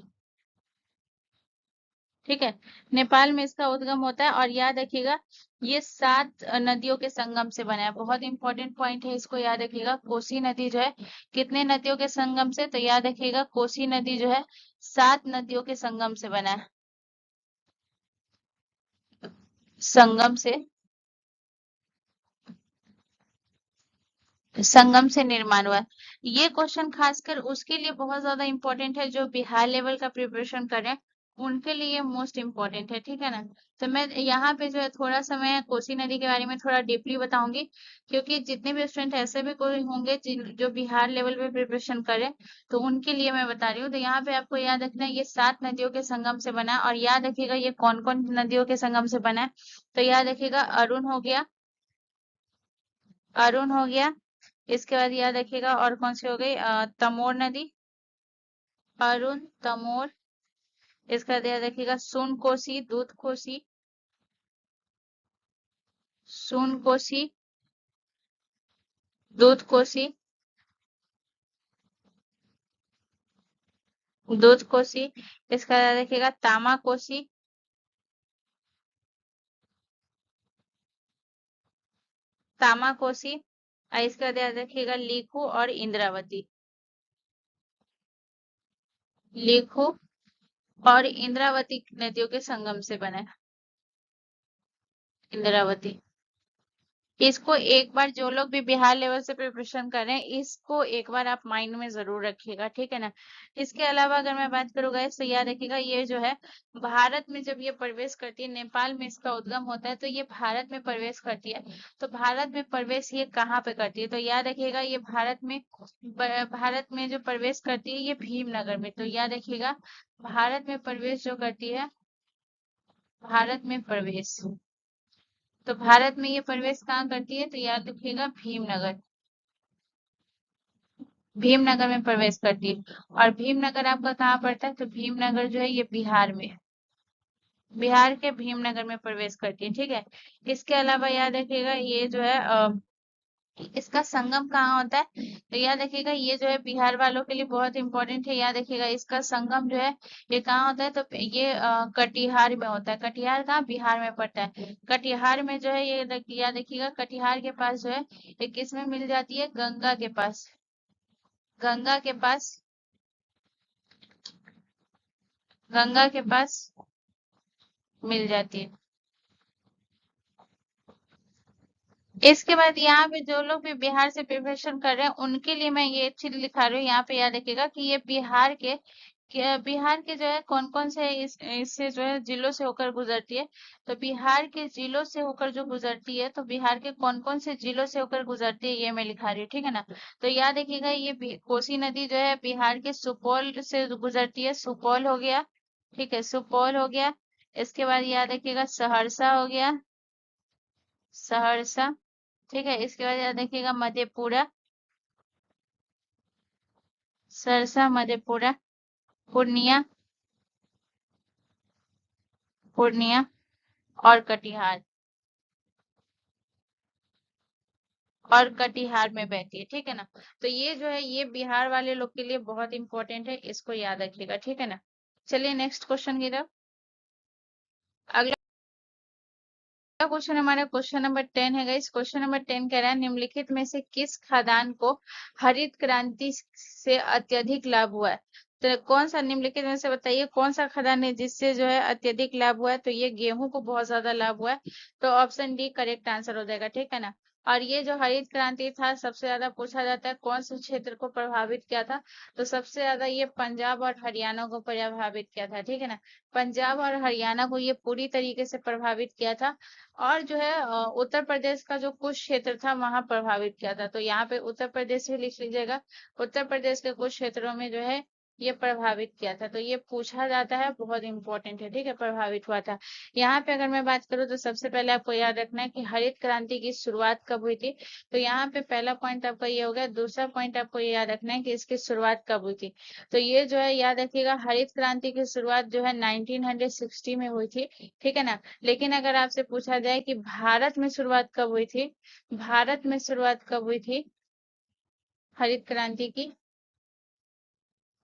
ठीक है। नेपाल में इसका उद्गम होता है, और याद रखिएगा ये 7 नदियों के संगम से बना है। बहुत इंपॉर्टेंट पॉइंट है, इसको याद रखिएगा। कोसी नदी जो है कितने नदियों के संगम से, तो याद रखिएगा कोसी नदी जो है 7 नदियों के संगम से बना है, संगम से, संगम से निर्माण हुआ है। ये क्वेश्चन खासकर उसके लिए बहुत ज्यादा इंपॉर्टेंट है जो बिहार लेवल का प्रिपरेशन कर रहे हैं, उनके लिए मोस्ट इम्पोर्टेंट है, ठीक है ना। तो मैं यहाँ पे जो है थोड़ा सा मैं कोसी नदी के बारे में थोड़ा डीपली बताऊंगी, क्योंकि जितने भी स्टूडेंट ऐसे भी कोई होंगे जो बिहार लेवल पे प्रिपरेशन करें, तो उनके लिए मैं बता रही हूँ। तो यहाँ पे आपको याद रखना है ये 7 नदियों के संगम से बना है, और याद रखिएगा ये कौन कौन नदियों के संगम से बना है। तो याद रखिएगा अरुण हो गया, अरुण हो गया, इसके बाद याद रखिएगा और कौन सी हो गई, तमोर नदी, अरुण, तमोर। इसका बाद याद रखिएगा सोन कोसी, दूध कोसी, सोन कोसी, दूध कोसी, दूध कोसी। इसका याद रखिएगा तामा कोसी, तामा कोसी। और इसका बाद याद रखिएगा लिखू और इंद्रावती, लिखू और इंद्रावती नदियों के संगम से बना है, इंद्रावती। इसको एक बार जो लोग भी बिहार लेवल से प्रिपरेशन कर रहे हैं, इसको एक बार आप माइंड में जरूर रखिएगा, ठीक है ना। इसके अलावा अगर मैं बात करूँ गाइस, तो याद रखिएगा ये जो है भारत में जब ये प्रवेश करती है, नेपाल में इसका उद्गम होता है, तो ये भारत में प्रवेश करती है। तो भारत में प्रवेश ये कहाँ पे करती है, तो याद रखिएगा ये भारत में जो प्रवेश करती है ये भीमनगर में। तो याद रखिएगा भारत में प्रवेश जो करती है, भारत में प्रवेश, तो भारत में ये प्रवेश कहाँ करती है, तो याद रखिएगा भीमनगर, भीमनगर में प्रवेश करती है। और भीमनगर आपका कहाँ पड़ता है, तो भीमनगर जो है ये बिहार में, बिहार के भीमनगर में प्रवेश करती है, ठीक है। इसके अलावा याद रखिएगा ये जो है इसका संगम कहाँ होता है, तो याद रखिएगा ये जो है बिहार वालों के लिए बहुत इंपॉर्टेंट है। याद रखिएगा इसका संगम जो है ये कहाँ होता है, तो ये कटिहार में होता है। कटिहार कहाँ, बिहार में पड़ता है। कटिहार में जो है ये याद रखिएगा कटिहार के पास जो है ये किसमें मिल जाती है, गंगा के पास, गंगा के पास, गंगा के पास मिल जाती है। इसके बाद यहाँ पे जो लोग भी बिहार से प्रिपरेशन कर रहे हैं उनके लिए मैं ये चीज लिखा रही हूँ, यहाँ पे याद रखिएगा कि ये बिहार के जो है कौन कौन से इससे जो है जिलों से होकर गुजरती है। तो बिहार के जिलों से होकर जो गुजरती है, तो बिहार के कौन कौन से जिलों से होकर गुजरती है ये मैं लिखा रही हूँ, ठीक है ना। तो याद रखिएगा ये कोसी नदी जो है बिहार के सुपौल से गुजरती है, सुपौल हो गया, ठीक है, सुपौल हो गया। इसके बाद याद रखिएगा सहरसा हो गया, सहरसा, ठीक है। इसके बाद याद रखिएगा मधेपुरा, सरसा, मधेपुरा, पूर्णिया, पूर्णिया। और कटिहार, और कटिहार में बहती है, ठीक है ना। तो ये जो है ये बिहार वाले लोग के लिए बहुत इंपॉर्टेंट है, इसको याद रखिएगा, ठीक है ना। चलिए नेक्स्ट क्वेश्चन की तरफ। अगला क्वेश्चन हमारा क्वेश्चन नंबर 10 है गाइस। क्वेश्चन नंबर 10 कह रहा है निम्नलिखित में से किस खाद्यान्न को हरित क्रांति से अत्यधिक लाभ हुआ है। तो कौन सा निम्नलिखित में से बताइए कौन सा खाद्यान्न है जिससे जो है अत्यधिक लाभ हुआ है। तो ये गेहूं को बहुत ज्यादा लाभ हुआ है, तो ऑप्शन डी करेक्ट आंसर हो जाएगा, ठीक है ना। और ये जो हरित क्रांति था सबसे ज्यादा पूछा जाता है कौन से क्षेत्र को प्रभावित किया था। तो सबसे ज्यादा ये पंजाब और हरियाणा को प्रभावित किया था, ठीक है ना। पंजाब और हरियाणा को ये पूरी तरीके से प्रभावित किया था। और जो है उत्तर प्रदेश का जो कुछ क्षेत्र था वहां प्रभावित किया था। तो यहाँ पे उत्तर प्रदेश भी लिख लीजिएगा। उत्तर प्रदेश के कुछ क्षेत्रों में जो है ये प्रभावित किया था। तो ये पूछा जाता है, बहुत इंपॉर्टेंट है, ठीक है, प्रभावित हुआ था। यहाँ पे अगर मैं बात करूँ तो सबसे पहले आपको याद रखना है कि हरित क्रांति की शुरुआत कब हुई थी। तो यहाँ पे पहला पॉइंट आपका ये हो गया। दूसरा पॉइंट आपको ये याद रखना है कि इसकी शुरुआत कब हुई थी। तो ये जो है याद रखिएगा, हरित क्रांति की शुरुआत जो है 1960 में हुई थी, ठीक है ना। लेकिन अगर आपसे पूछा जाए कि भारत में शुरुआत कब हुई थी, भारत में शुरुआत कब हुई थी हरित क्रांति की,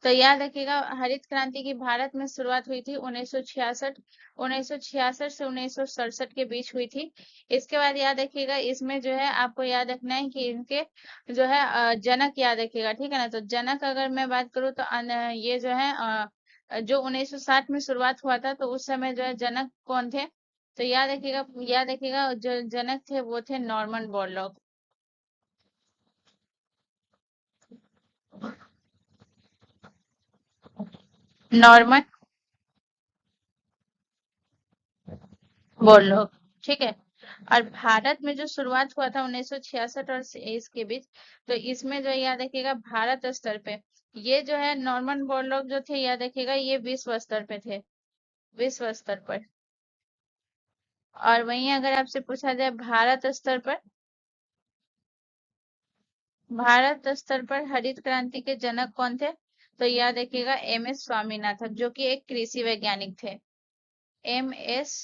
तो याद रखिएगा हरित क्रांति की भारत में शुरुआत हुई थी 1966। 1966 से 1967 के बीच हुई थी। इसके बाद याद रखिएगा इसमें जो है आपको याद रखना है कि इनके जो है जनक याद रखिएगा, ठीक है ना। तो जनक अगर मैं बात करूँ तो ये जो है जो 1960 में शुरुआत हुआ था तो उस समय जो है जनक कौन थे। तो याद रखिएगा, याद रखिएगा जो जनक थे वो थे नॉर्मन बोरलॉग। नॉर्मन बोरलॉग, ठीक है। और भारत में जो शुरुआत हुआ था 1966 और इसके बीच, तो इसमें जो है याद रखिएगा भारत स्तर पे ये जो है नॉर्मन बोरलॉग जो थे याद रखिएगा ये विश्व स्तर पे थे, विश्व स्तर पर। और वहीं अगर आपसे पूछा जाए भारत स्तर पर, भारत स्तर पर हरित क्रांति के जनक कौन थे। तो याद रखिएगा एम एस स्वामीनाथन, जो कि एक कृषि वैज्ञानिक थे। एम एस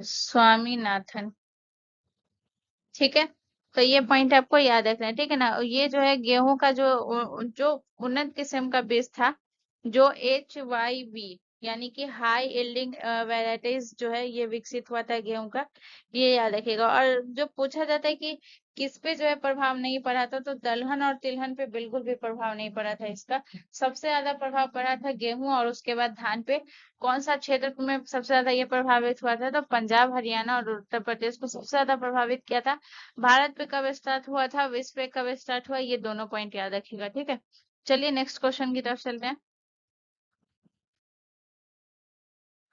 स्वामीनाथन, ठीक है। तो ये पॉइंट आपको याद रखना है, ठीक है ना। और ये जो है गेहूं का जो जो उन्नत किस्म का बीज था, जो HYV यानी कि हाई यील्डिंग वेराइटीज जो है ये विकसित हुआ था गेहूं का, ये याद रखिएगा। और जो पूछा जाता है कि किस पे जो है प्रभाव नहीं पड़ा था, तो दलहन और तिलहन पे बिल्कुल भी प्रभाव नहीं पड़ा था इसका। सबसे ज्यादा प्रभाव पड़ा था गेहूं और उसके बाद धान पे। कौन सा क्षेत्र में सबसे ज्यादा ये प्रभावित हुआ था, तो पंजाब हरियाणा और उत्तर प्रदेश को सबसे ज्यादा प्रभावित किया था। भारत पे कब स्टार्ट हुआ था, विश्व पे कब स्टार्ट हुआ, ये दोनों पॉइंट याद रखिएगा, ठीक है। चलिए नेक्स्ट क्वेश्चन की तरफ चलते हैं।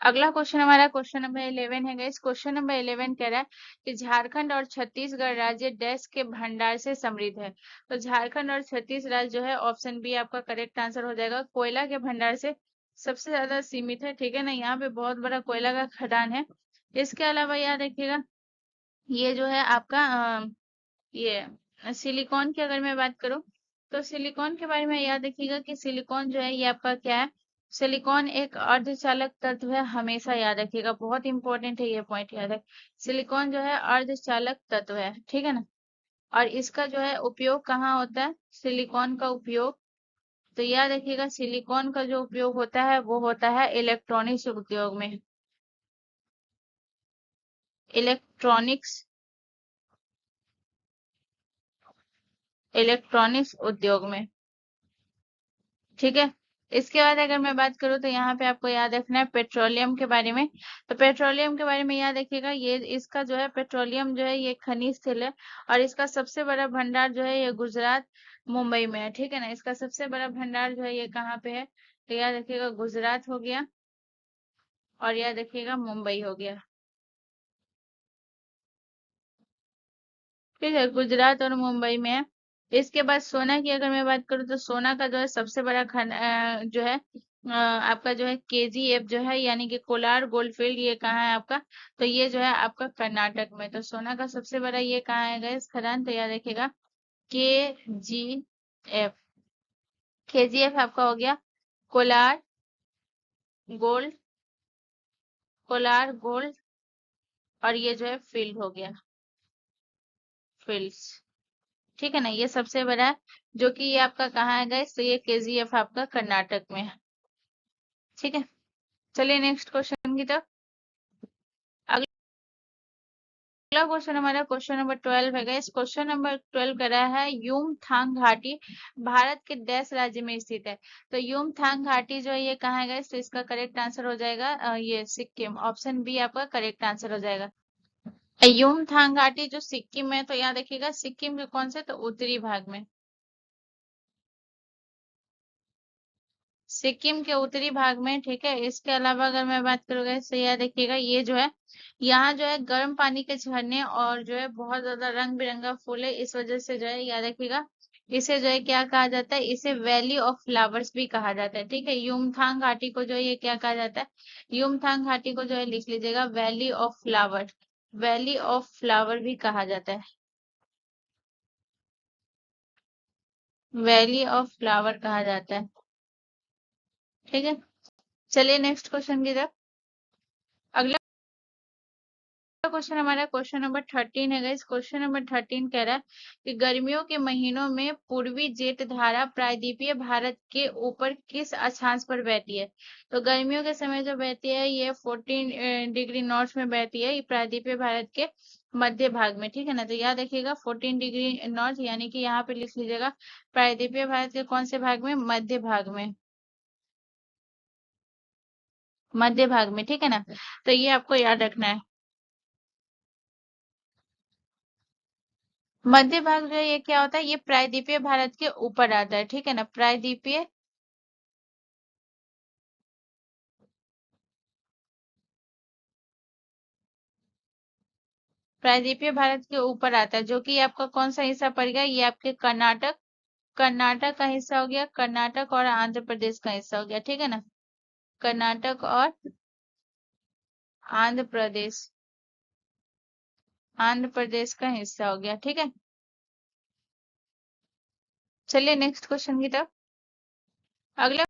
अगला क्वेश्चन हमारा क्वेश्चन नंबर 11 है गाइस। क्वेश्चन नंबर 11 कह रहा है कि झारखंड और छत्तीसगढ़ राज्य डैश के भंडार से समृद्ध है। तो झारखंड और छत्तीस राज्य जो है ऑप्शन बी आपका करेक्ट आंसर हो जाएगा, कोयला के भंडार से सबसे ज्यादा सीमित है, ठीक है ना। यहाँ पे बहुत बड़ा कोयला का खदान है। इसके अलावा याद रखिएगा ये जो है आपका ये सिलिकॉन की अगर मैं बात करूं तो सिलिकॉन के बारे में याद रखिएगा कि सिलिकॉन जो है ये आपका क्या है। सिलिकॉन एक अर्धचालक तत्व है, हमेशा याद रखिएगा, बहुत इंपॉर्टेंट है ये पॉइंट याद है। सिलिकॉन जो है अर्धचालक तत्व है, ठीक है ना। और इसका जो है उपयोग कहाँ होता है, सिलिकॉन का उपयोग, तो याद रखिएगा सिलिकॉन का जो उपयोग होता है वो होता है इलेक्ट्रॉनिक्स उद्योग में। इलेक्ट्रॉनिक्स, इलेक्ट्रॉनिक्स उद्योग में, ठीक है। इसके बाद अगर मैं बात करूँ तो यहाँ पे आपको याद रखना है पेट्रोलियम के बारे में। तो पेट्रोलियम के बारे में याद रखिएगा ये इसका जो है पेट्रोलियम जो है ये खनिज तेल है। और इसका सबसे बड़ा भंडार जो है ये गुजरात मुंबई में है, ठीक है ना। इसका सबसे बड़ा भंडार जो है ये कहाँ पे है, तो याद रखिएगा गुजरात हो गया और याद रखिएगा मुंबई हो गया, ठीक है, गुजरात और मुंबई में है। इसके बाद सोना की अगर मैं बात करूँ तो सोना का जो है सबसे बड़ा जो है आपका जो है KGF जो है यानी कि कोलार गोल्डफील्ड, ये कहाँ है आपका, तो ये जो है आपका कर्नाटक में। तो सोना का सबसे बड़ा ये कहाँ है गैस खदान, तो याद रखिएगा KGF। KGF आपका हो गया कोलार गोल्ड कोलार, गोल्ड, और ये जो है फील्ड हो गया, फील्ड्स। ठीक है ना, ये सबसे बड़ा है, जो कि ये आपका कहाँ है गाइस, तो ये केजीएफ आपका कर्नाटक में है। ठीक है, चलिए नेक्स्ट क्वेश्चन की तरफ। अगला क्वेश्चन हमारा क्वेश्चन नंबर 12 है गाइस। क्वेश्चन नंबर 12 कह रहा है युमथांग घाटी भारत के डैश राज्य में स्थित है। तो युमथांग घाटी जो है ये कहाँ है गाइस, तो इसका करेक्ट आंसर हो जाएगा ये सिक्किम, ऑप्शन बी आपका करेक्ट आंसर हो जाएगा। युमथांग घाटी जो सिक्किम में है, तो याद रखिएगा सिक्किम के कौन से, तो उत्तरी भाग में, सिक्किम के उत्तरी भाग में। ठीक है, इसके अलावा अगर मैं बात करूंगा तो याद रखिएगा ये जो है, यहाँ जो है गर्म पानी के झरने और जो है बहुत ज्यादा रंग बिरंगा फूल है, इस वजह से जो है याद रखिएगा इसे जो है क्या कहा जाता है, इसे वैली ऑफ फ्लावर्स भी कहा जाता है। ठीक है, युमथांग घाटी को जो है ये क्या कहा जाता है, युमथांग घाटी को जो है लिख लीजिएगा valley of flower, valley of flower भी कहा जाता है, वैली ऑफ फ्लावर कहा जाता है। ठीक है, चलिए नेक्स्ट क्वेश्चन की तरफ। अगला क्वेश्चन हमारा क्वेश्चन नंबर 13 है गाइस। क्वेश्चन नंबर 13 कह रहा है कि गर्मियों के महीनों में पूर्वी जेठ धारा प्रायद्वीपीय भारत के ऊपर किस अक्षांश पर बहती है। तो गर्मियों के समय जो बहती है ये 14 डिग्री नॉर्थ में बहती है, ये प्रायद्वीपीय भारत के मध्य भाग में। ठीक है ना, तो याद रखिएगा 14 डिग्री नॉर्थ, यानी कि यहाँ पे लिख लीजिएगा प्रायद्वीपीय भारत के कौन से भाग में, मध्य भाग में, मध्य भाग में। ठीक है ना, तो ये आपको याद रखना है। मध्य भाग जो है ये क्या होता है, ये प्रायद्वीपीय भारत के ऊपर आता है। ठीक है ना, प्रायद्वीपीय, प्रायद्वीपीय भारत के ऊपर आता है, जो कि आपका कौन सा हिस्सा पड़ गया, ये आपके कर्नाटक, कर्नाटक का हिस्सा हो गया, कर्नाटक और आंध्र प्रदेश का हिस्सा हो गया। ठीक है ना, कर्नाटक और आंध्र प्रदेश, आंध्र प्रदेश का हिस्सा हो गया। ठीक है, चलिए नेक्स्ट क्वेश्चन की तरफ। अगला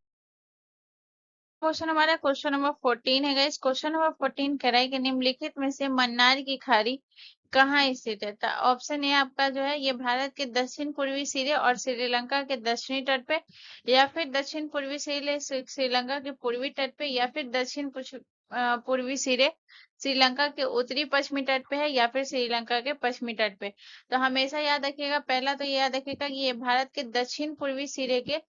क्वेश्चन हमारा क्वेश्चन नंबर 14 है गाइस। क्वेश्चन नंबर 14 कह रहा है कि निम्नलिखित में से मन्नार की खाड़ी कहाँ स्थित है। तो ऑप्शन ए आपका जो है ये भारत के दक्षिण पूर्वी सिरे और श्रीलंका के दक्षिणी तट पे, या फिर दक्षिण पूर्वी सिरे श्रीलंका के पूर्वी तट पे, या फिर दक्षिण पूर्वी सिरे श्रीलंका के उत्तरी पश्चिमी तट पे है, या फिर श्रीलंका के पश्चिमी तट पे। तो हमेशा याद रखिएगा, पहला तो ये याद रखिएगा कि ये भारत के दक्षिण पूर्वी सिरे के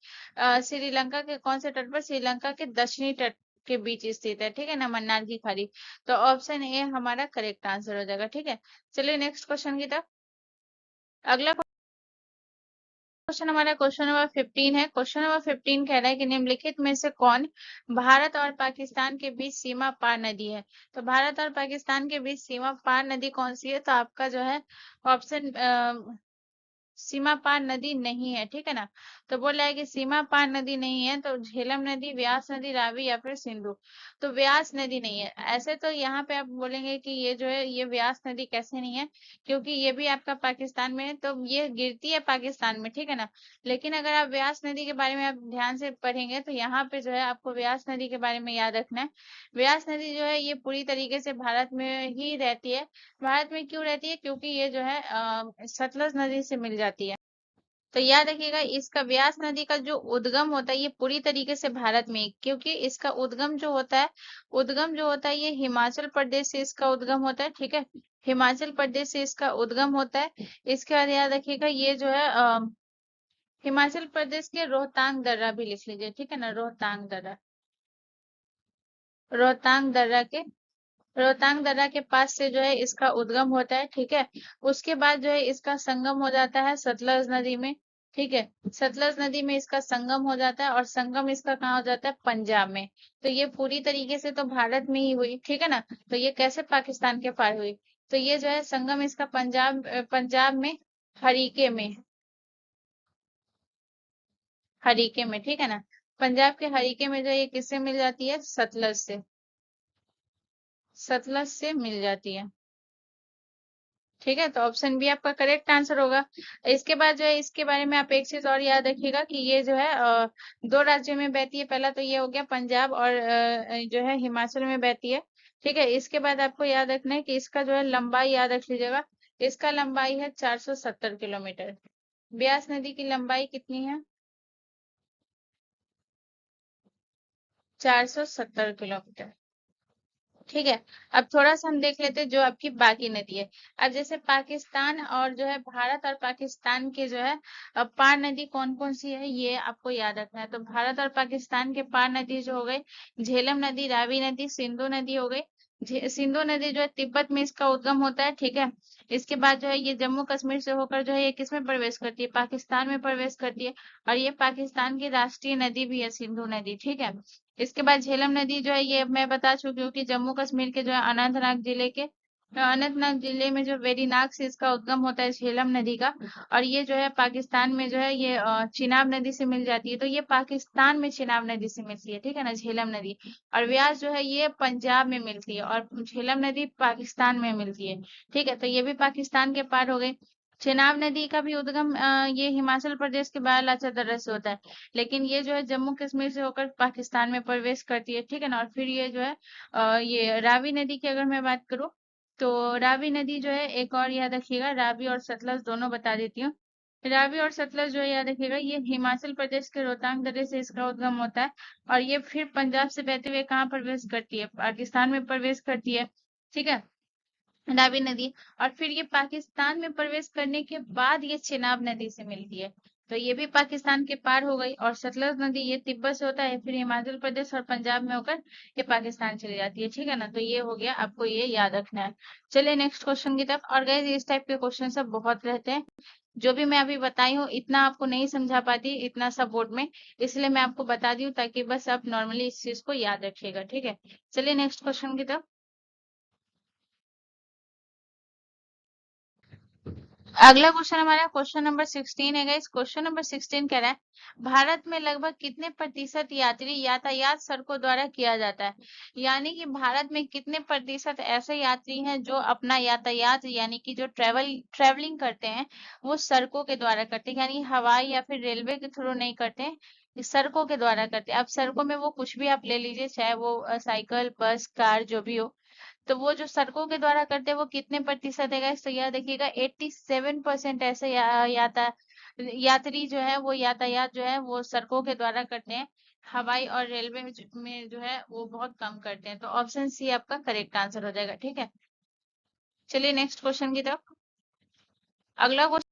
श्रीलंका के कौन से तट पर, श्रीलंका के दक्षिणी तट के बीच स्थित है। ठीक है ना, मन्नार की खाड़ी। तो ऑप्शन ए हमारा करेक्ट आंसर हो जाएगा। ठीक है, चलिए नेक्स्ट क्वेश्चन की तरफ। अगला क्वेश्चन हमारा क्वेश्चन नंबर 15 है। क्वेश्चन नंबर 15 कह रहा है कि निम्नलिखित में से कौन भारत और पाकिस्तान के बीच सीमा पार नदी है। तो भारत और पाकिस्तान के बीच सीमा पार नदी कौन सी है, तो आपका जो है ऑप्शन सीमा पार नदी नहीं है। ठीक है ना, तो बोल रहा है कि सीमा पार नदी नहीं है, तो झेलम नदी, व्यास नदी, रावी या फिर सिंधु। तो व्यास नदी नहीं है। ऐसे तो यहाँ पे आप बोलेंगे कि ये जो है ये व्यास नदी कैसे नहीं है, क्योंकि ये भी आपका पाकिस्तान में है, तो ये गिरती है पाकिस्तान में। ठीक है ना, लेकिन अगर आप व्यास नदी के बारे में आप ध्यान से पढ़ेंगे तो यहाँ पे जो है आपको व्यास नदी के बारे में याद रखना है। व्यास नदी जो है ये पूरी तरीके से भारत में ही रहती है। भारत में क्यों रहती है, क्योंकि ये जो है सतलज नदी से मिल जाती है। तो याद रखिएगा इसका व्यास नदी का जो उद्गम होता है ये पूरी तरीके से भारत में, क्योंकि इसका उद्गम जो होता है, उद्गम जो होता है ये हिमाचल प्रदेश से इसका उद्गम होता है। ठीक है, हिमाचल प्रदेश से इसका उद्गम होता है। इसके बाद याद रखिएगा ये जो है हिमाचल प्रदेश के रोहतांग दर्रा भी लिख लीजिए। ठीक है ना, रोहतांग दर्रा, रोहतांग दर्रा के, रोहतांग दर्रा के पास से जो है इसका उद्गम होता है। ठीक है, उसके बाद जो है इसका संगम हो जाता है सतलज नदी में। ठीक है, सतलज नदी में इसका संगम हो जाता है, और संगम इसका कहाँ हो जाता है, पंजाब में। तो ये पूरी तरीके से तो भारत में ही हुई। ठीक है ना, तो ये कैसे पाकिस्तान के पार हुई, तो ये जो है संगम इसका पंजाब में हरीके में, हरीके में। ठीक है ना, पंजाब के हरीके में जो है ये किससे मिल जाती है, सतलज से, सतलज से मिल जाती है। ठीक है, तो ऑप्शन बी आपका करेक्ट आंसर होगा। इसके बाद जो है इसके बारे में आप एक चीज और याद रखिएगा कि ये जो है दो राज्यों में बहती है। पहला तो ये हो गया पंजाब और जो है हिमाचल में बहती है। ठीक है। इसके बाद आपको याद रखना है कि इसका जो है लंबाई याद रख लीजिएगा। इसका लंबाई है 470 किलोमीटर। ब्यास नदी की लंबाई कितनी है? 470 किलोमीटर। ठीक है। अब थोड़ा सा हम देख लेते हैं जो आपकी बाकी नदी है। अब जैसे पाकिस्तान और जो है भारत और पाकिस्तान के जो है पार नदी कौन कौन सी है ये आपको याद रखना है। तो भारत और पाकिस्तान के पार नदी जो हो गई झेलम नदी, रावी नदी, सिंधु नदी हो गई। सिंधु नदी जो है तिब्बत में इसका उद्गम होता है। ठीक है। इसके बाद जो है ये जम्मू कश्मीर से होकर जो है ये किसमें प्रवेश करती है? पाकिस्तान में प्रवेश करती है। और ये पाकिस्तान की राष्ट्रीय नदी भी है सिंधु नदी। ठीक है। इसके बाद झेलम नदी जो है ये मैं बता चुकी हूँ कि जम्मू कश्मीर के जो है अनंतनाग जिले में जो वेरीनाग से इसका उद्गम होता है झेलम नदी का। और ये जो है पाकिस्तान में जो है ये चिनाब नदी से मिल जाती है। तो ये पाकिस्तान में चिनाब नदी से मिलती है। ठीक है ना, झेलम नदी। और व्यास जो है ये पंजाब में मिलती है और झेलम नदी पाकिस्तान में मिलती है। ठीक है, तो ये भी पाकिस्तान के पार हो गए। चेनाब नदी का भी उद्गम ये हिमाचल प्रदेश के बालाचल दर्रे से होता है। लेकिन ये जो है जम्मू कश्मीर से होकर पाकिस्तान में प्रवेश करती है। ठीक है ना। और फिर ये जो है ये रावी नदी की अगर मैं बात करूँ तो रावी नदी जो है एक और याद रखिएगा, रावी और सतलज दोनों बता देती हूँ। रावी और सतलज जो है याद रखिएगा ये हिमाचल प्रदेश के रोहतांग दर्रे से इसका उद्गम होता है। और ये फिर पंजाब से बहते हुए कहाँ प्रवेश करती है? पाकिस्तान में प्रवेश करती है। ठीक है, रावी नदी। और फिर ये पाकिस्तान में प्रवेश करने के बाद ये चेनाब नदी से मिलती है। तो ये भी पाकिस्तान के पार हो गई। और सतलज नदी ये तिब्बत से होता है, फिर हिमाचल प्रदेश और पंजाब में होकर ये पाकिस्तान चली जाती है। ठीक है ना, तो ये हो गया, आपको ये याद रखना है। चलिए नेक्स्ट क्वेश्चन की तरफ। और गाइस इस टाइप के क्वेश्चन सब बहुत रहते हैं। जो भी मैं अभी बताई हूँ इतना आपको नहीं समझा पाती इतना सब बोर्ड में, इसलिए मैं आपको बता दी हूँ ताकि बस आप नॉर्मली इस चीज को याद रखिएगा। ठीक है, चलिए नेक्स्ट क्वेश्चन की तरफ। अगला क्वेश्चन हमारा क्वेश्चन नंबर 16 है गाइस। क्वेश्चन नंबर 16 कह रहा है भारत में लगभग कितने प्रतिशत यात्री यातायात सड़कों द्वारा किया जाता है? यानी कि भारत में कितने प्रतिशत ऐसे यात्री हैं जो अपना यातायात यानी कि जो ट्रेवलिंग करते हैं वो सड़कों के द्वारा करते हैं, यानी हवाई या फिर रेलवे के थ्रू नहीं करते हैं, इस सड़कों के द्वारा करते हैं। अब सड़कों में वो कुछ भी आप ले लीजिए, चाहे वो साइकिल, बस, कार जो भी हो। तो वो जो सड़कों के द्वारा करते हैं वो कितने प्रतिशत है गाइस? तो यह देखिएगा 87% ऐसे यात्री जो है वो यातायात जो है वो सड़कों के द्वारा करते हैं। हवाई और रेलवे में जो है वो बहुत कम करते हैं। तो ऑप्शन सी आपका करेक्ट आंसर हो जाएगा। ठीक है, चलिए नेक्स्ट क्वेश्चन की तरफ। अगला क्वेश्चन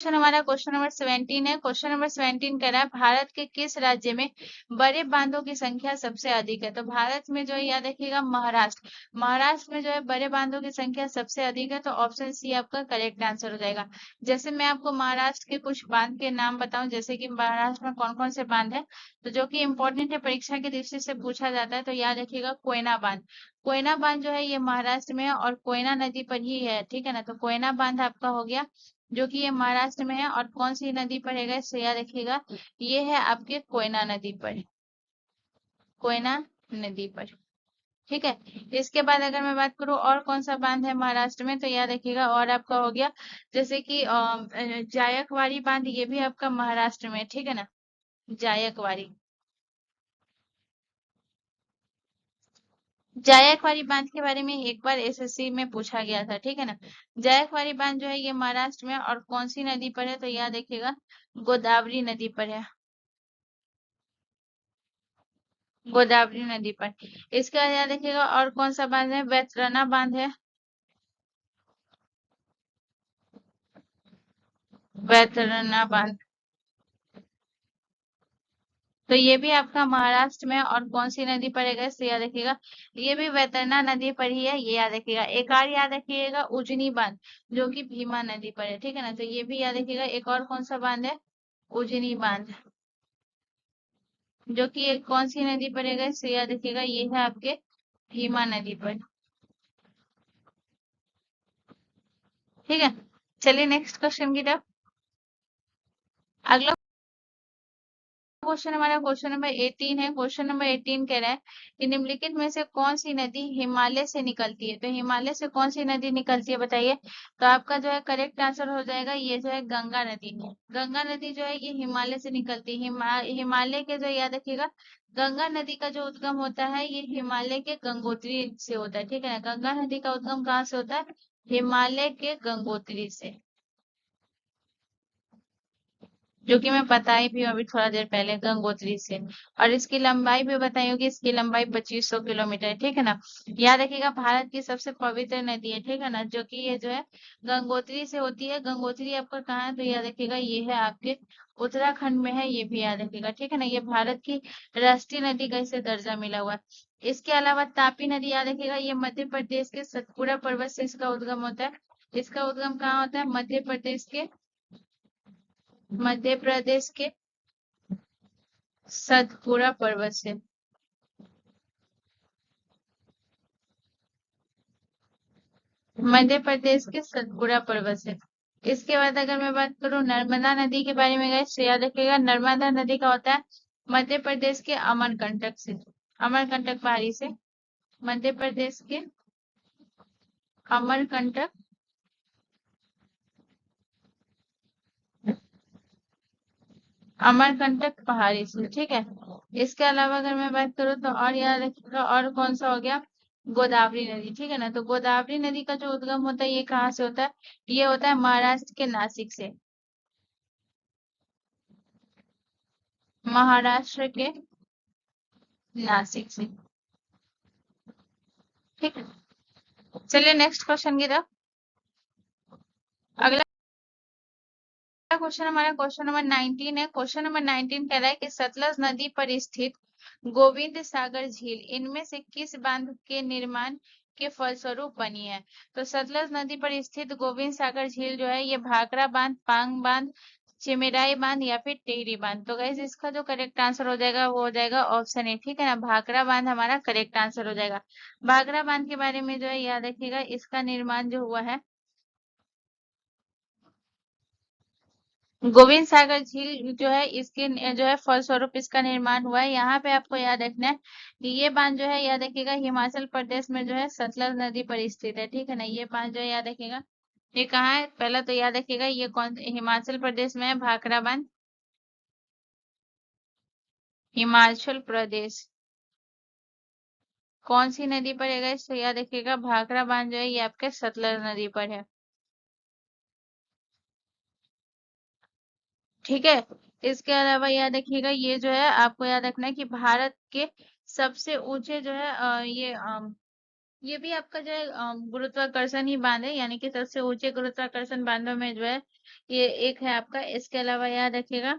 हमारा क्वेश्चन नंबर 17 है। क्वेश्चन नंबर 17 कह रहा है भारत के किस राज्य में बड़े बांधों की संख्या सबसे अधिक है? तो भारत में जो है याद रखिएगा महाराष्ट्र। महाराष्ट्र में जो है बड़े बांधों की संख्या सबसे अधिक है। तो ऑप्शन सी आपका करेक्ट आंसर हो जाएगा। जैसे मैं आपको महाराष्ट्र के कुछ बांध के नाम बताऊं, जैसे कि महाराष्ट्र में कौन कौन से बांध है तो जो कि इम्पोर्टेंट है, परीक्षा की दृष्टि से पूछा जाता है, तो याद रखिएगा कोयना बांध। कोयना बांध जो है ये महाराष्ट्र में है और कोयना नदी पर ही है। ठीक है ना, तो कोयना बांध आपका हो गया जो कि ये महाराष्ट्र में है। और कौन सी नदी पर है इससे याद रखिएगा, ये है आपके कोयना नदी पर। कोयना नदी पर। ठीक है। इसके बाद अगर मैं बात करूं और कौन सा बांध है महाराष्ट्र में तो याद रखिएगा, और आपका हो गया जैसे कि जायकवाड़ी बांध, ये भी आपका महाराष्ट्र में है। ठीक है ना, जायकवाड़ी। जायकवाड़ी बांध के बारे में एक बार एसएससी में पूछा गया था। ठीक है ना, जायकवाड़ी बांध जो है ये महाराष्ट्र में है और कौन सी नदी पर है तो याद रखिएगा गोदावरी नदी पर है। गोदावरी नदी पर। इसके बाद याद रखिएगा और कौन सा बांध है, वैतरणी बांध है। वैतरणी बांध। तो ये भी आपका महाराष्ट्र में है और कौन सी नदी पर है इसे याद रखिएगा, ये भी वैतरणी नदी पर ही है, ये याद रखिएगा। एक और याद रखिएगा उजनी बांध जो कि भीमा नदी पर है। ठीक है ना, तो ये भी याद रखिएगा। एक और कौन सा बांध है, उजनी बांध, जो कि एक कौन सी नदी पर है इसे याद रखिएगा, ये है आपके भीमा नदी पर। ठीक है, चलिए नेक्स्ट क्वेश्चन की तरफ। अगला क्वेश्चन हमारा क्वेश्चन नंबर 18 है। क्वेश्चन नंबर 18 कह रहा है कि निम्नलिखित में से कौन सी नदी हिमालय से निकलती है। तो हिमालय से कौन सी नदी निकलती है बताइए। तो आपका जो है करेक्ट आंसर हो जाएगा ये जो है गंगा नदी। गंगा नदी जो है ये हिमालय से निकलती है। हिमालय के जो याद रखिएगा, गंगा नदी का जो उद्गम होता है ये हिमालय के गंगोत्री से होता है। ठीक है ना, गंगा नदी का उद्गम कहाँ से होता है? हिमालय के गंगोत्री से, जो कि मैं बताई भी हूँ अभी थोड़ा देर पहले, गंगोत्री से। और इसकी लंबाई भी बताई होगी, इसकी लंबाई 2500 किलोमीटर है। ठीक है ना, याद रखिएगा भारत की सबसे पवित्र नदी है। ठीक है ना, जो कि ये जो है गंगोत्री से होती है। गंगोत्री आपका कहाँ है? तो याद रखिएगा ये है आपके उत्तराखंड में है, ये भी याद रखिएगा। ठीक है ना, ये भारत की राष्ट्रीय नदी का इसे दर्जा मिला हुआ है। इसके अलावा तापी नदी याद रखिएगा, ये मध्य प्रदेश के सतपुड़ा पर्वत से इसका उद्गम होता है। इसका उद्गम कहाँ होता है? मध्य प्रदेश के सतपुड़ा पर्वत से। मध्य प्रदेश के सतपुड़ा पर्वत से। इसके बाद अगर मैं बात करूं नर्मदा नदी के बारे में, गाइस तो याद रखिएगा नर्मदा नदी का होता है मध्य प्रदेश के अमरकंटक से, अमरकंटक पहाड़ी से। मध्य प्रदेश के अमरकंटक अमरकंटक पहाड़ी से। ठीक है, इसके अलावा अगर मैं बात करूँ तो और याद रखिएगा और कौन सा हो गया? गोदावरी नदी। ठीक है ना, तो गोदावरी नदी का जो उद्गम होता है ये कहाँ से होता है? ये होता है महाराष्ट्र के नासिक से। महाराष्ट्र के नासिक से। ठीक है, चलिए नेक्स्ट क्वेश्चन की तरफ। अगला क्वेश्चन हमारा क्वेश्चन नंबर 19 है। क्वेश्चन नंबर 19 कह रहा है कि सतलज नदी पर स्थित गोविंद सागर झील इनमें से किस बांध के निर्माण के फलस्वरूप बनी है। तो सतलज नदी पर स्थित गोविंद सागर झील जो है ये भाखड़ा बांध, पांग बांध, चिमिराई बांध या फिर टेहरी बांध। तो गाइस इसका जो करेक्ट आंसर हो जाएगा वो हो जाएगा ऑप्शन ए। ठीक है ना, भाखड़ा बांध हमारा करेक्ट आंसर हो जाएगा। भाखड़ा बांध के बारे में जो है याद रखिएगा, इसका निर्माण जो हुआ है गोविंद सागर झील जो है इसके जो है फलस्वरूप इसका निर्माण हुआ है। यहाँ पे आपको याद रखना है कि ये बांध जो है याद रखिएगा हिमाचल प्रदेश में जो है सतलज नदी पर स्थित है। ठीक है ना, ये बांध जो है याद रखिएगा ये कहाँ है? पहला तो याद रखिएगा ये कौन हिमाचल प्रदेश में है, भाखड़ा बांध हिमाचल प्रदेश। कौन सी नदी पर है guys? तो याद रखिएगा भाखड़ा बांध जो है ये आपके सतलज नदी पर है। ठीक है, इसके अलावा याद रखिएगा ये जो है आपको याद रखना है कि भारत के सबसे ऊंचे जो है ये भी आपका जो है गुरुत्वाकर्षण ही बांध है, यानी कि सबसे ऊंचे गुरुत्वाकर्षण बांधों में जो है ये एक है आपका। इसके अलावा याद रखिएगा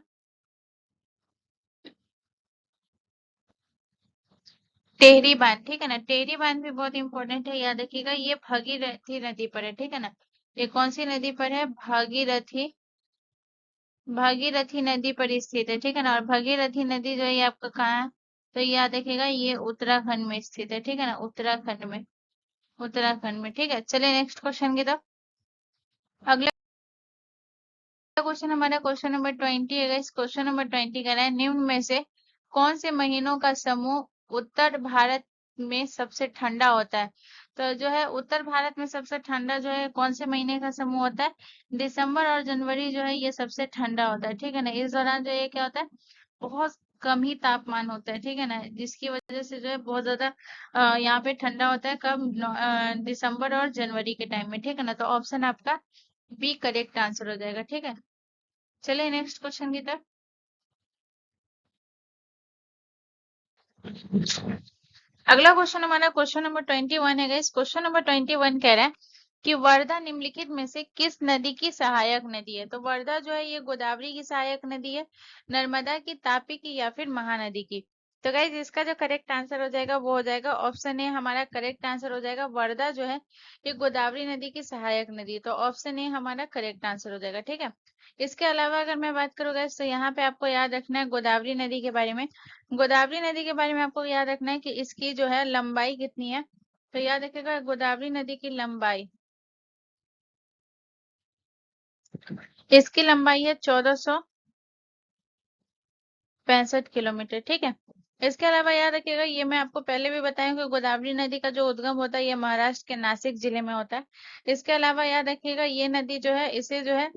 टेहरी बांध। ठीक है ना, टेहरी बांध भी बहुत इंपॉर्टेंट है, याद रखिएगा ये भागीरथी नदी पर है। ठीक है ना, ये कौन सी नदी पर है? भागीरथी, भागीरथी नदी पर स्थित है। ठीक है ना, और भागीरथी नदी जो है ये आपका कहाँ है? तो याद रखिएगा ये उत्तराखंड में स्थित है। ठीक है ना, उत्तराखंड में, उत्तराखंड में। ठीक है, चलिए नेक्स्ट क्वेश्चन की तरफ। अगला क्वेश्चन हमारा क्वेश्चन नंबर 20 है। इस क्वेश्चन नंबर 20 कह रहा है निम्न में से कौन से महीनों का समूह उत्तर भारत में सबसे ठंडा होता है। तो जो है उत्तर भारत में सबसे ठंडा जो है कौन से महीने का समूह होता है? दिसंबर और जनवरी जो है ये सबसे ठंडा होता है। ठीक है ना, इस दौरान जो ये क्या होता है, बहुत कम ही तापमान होता है। ठीक है ना, जिसकी वजह से जो है बहुत ज्यादा यहाँ पे ठंडा होता है। कब? दिसंबर और जनवरी के टाइम में। ठीक है ना, तो ऑप्शन आपका बी करेक्ट आंसर हो जाएगा। ठीक है, चलिए नेक्स्ट क्वेश्चन की तरफ। अगला क्वेश्चन हमारा क्वेश्चन नंबर 21 है। इस क्वेश्चन नंबर 21 कह रहा है कि वर्धा निम्नलिखित में से किस नदी की सहायक नदी है। तो वर्धा जो है ये गोदावरी की सहायक नदी है, नर्मदा की, तापी की या फिर महानदी की। तो गाइज इसका जो करेक्ट आंसर हो जाएगा वो हो जाएगा ऑप्शन ए, हमारा करेक्ट आंसर हो जाएगा। वर्धा जो है ये गोदावरी नदी की सहायक नदी है, तो ऑप्शन ए हमारा करेक्ट आंसर हो जाएगा। ठीक है, इसके अलावा अगर मैं बात करूँ गाइज तो यहाँ पे आपको याद रखना है गोदावरी नदी के बारे में। गोदावरी नदी के बारे में आपको याद रखना है कि इसकी जो है लंबाई कितनी है। तो याद रखिएगा गोदावरी नदी की लंबाई, इसकी लंबाई है 1400, 65 किलोमीटर, ठीक है। इसके अलावा याद रखिएगा, ये मैं आपको पहले भी बताया कि गोदावरी नदी का जो उद्गम होता है ये महाराष्ट्र के नासिक जिले में होता है। इसके अलावा याद रखिएगा, ये नदी जो है इसे जो है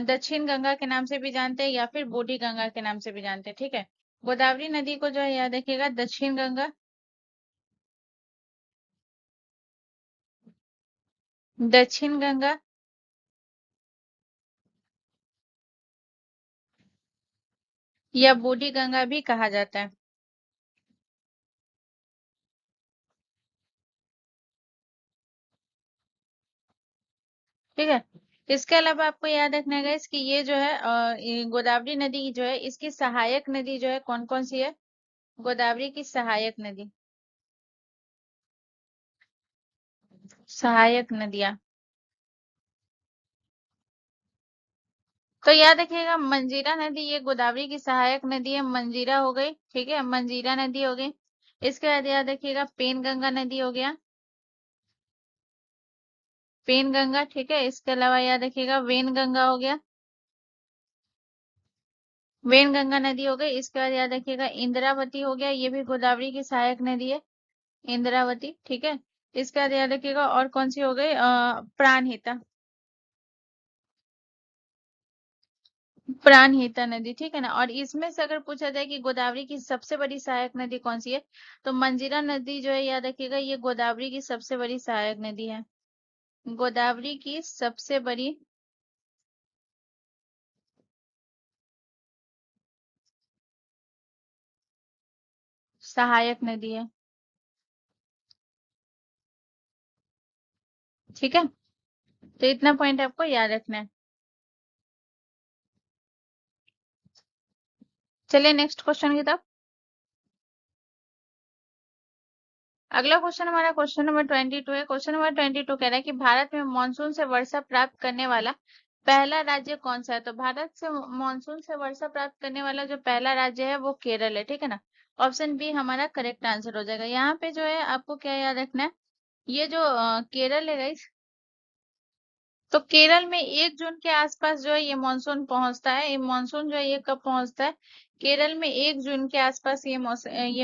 दक्षिण गंगा के नाम से भी जानते हैं या फिर बूढ़ी गंगा के नाम से भी जानते हैं, ठीक है। गोदावरी नदी को जो है याद रखिएगा दक्षिण गंगा, दक्षिण गंगा या बूढ़ी गंगा भी कहा जाता है, ठीक है। इसके अलावा आपको याद रखना है guys कि ये जो है ये गोदावरी नदी जो है इसकी सहायक नदी जो है कौन कौन सी है। गोदावरी की सहायक नदी, सहायक नदियां, तो याद रखिएगा मंजीरा नदी ये गोदावरी की सहायक नदी है, मंजीरा हो गई, ठीक है, मंजीरा नदी हो गई। इसके बाद याद रखिएगा पेन गंगा नदी हो गया, पेन गंगा, ठीक है। इसके अलावा याद रखिएगा वेन गंगा हो गया, वेन गंगा नदी हो गई। इसके बाद याद रखिएगा इंद्रावती हो गया, ये भी गोदावरी की सहायक नदी है, इंद्रावती, ठीक है। इसके बाद याद रखिएगा और कौन सी हो गई, प्राणहिता, प्राणहिता नदी, ठीक है ना। और इसमें से अगर पूछा जाए कि गोदावरी की सबसे बड़ी सहायक नदी कौन सी है, तो मंजीरा नदी जो है याद रखिएगा ये गोदावरी की सबसे बड़ी सहायक नदी है, गोदावरी की सबसे बड़ी सहायक नदी है, ठीक है। तो इतना पॉइंट आपको याद रखना है। चलिए नेक्स्ट क्वेश्चन की तरफ। अगला क्वेश्चन हमारा क्वेश्चन नंबर 22 है। क्वेश्चन नंबर 22 कह रहा है कि भारत में मानसून से वर्षा प्राप्त करने वाला पहला राज्य कौन सा है। तो भारत से मानसून से वर्षा प्राप्त करने वाला जो पहला राज्य है वो केरल है, ठीक है ना। ऑप्शन बी हमारा करेक्ट आंसर हो जाएगा। यहाँ पे जो है आपको क्या याद रखना है, ये जो केरल है गाइस, तो केरल में 1 जून के आसपास जो है ये मानसून पहुंचता है। ये मानसून जो है ये कब पहुंचता है, केरल में 1 जून के आसपास ये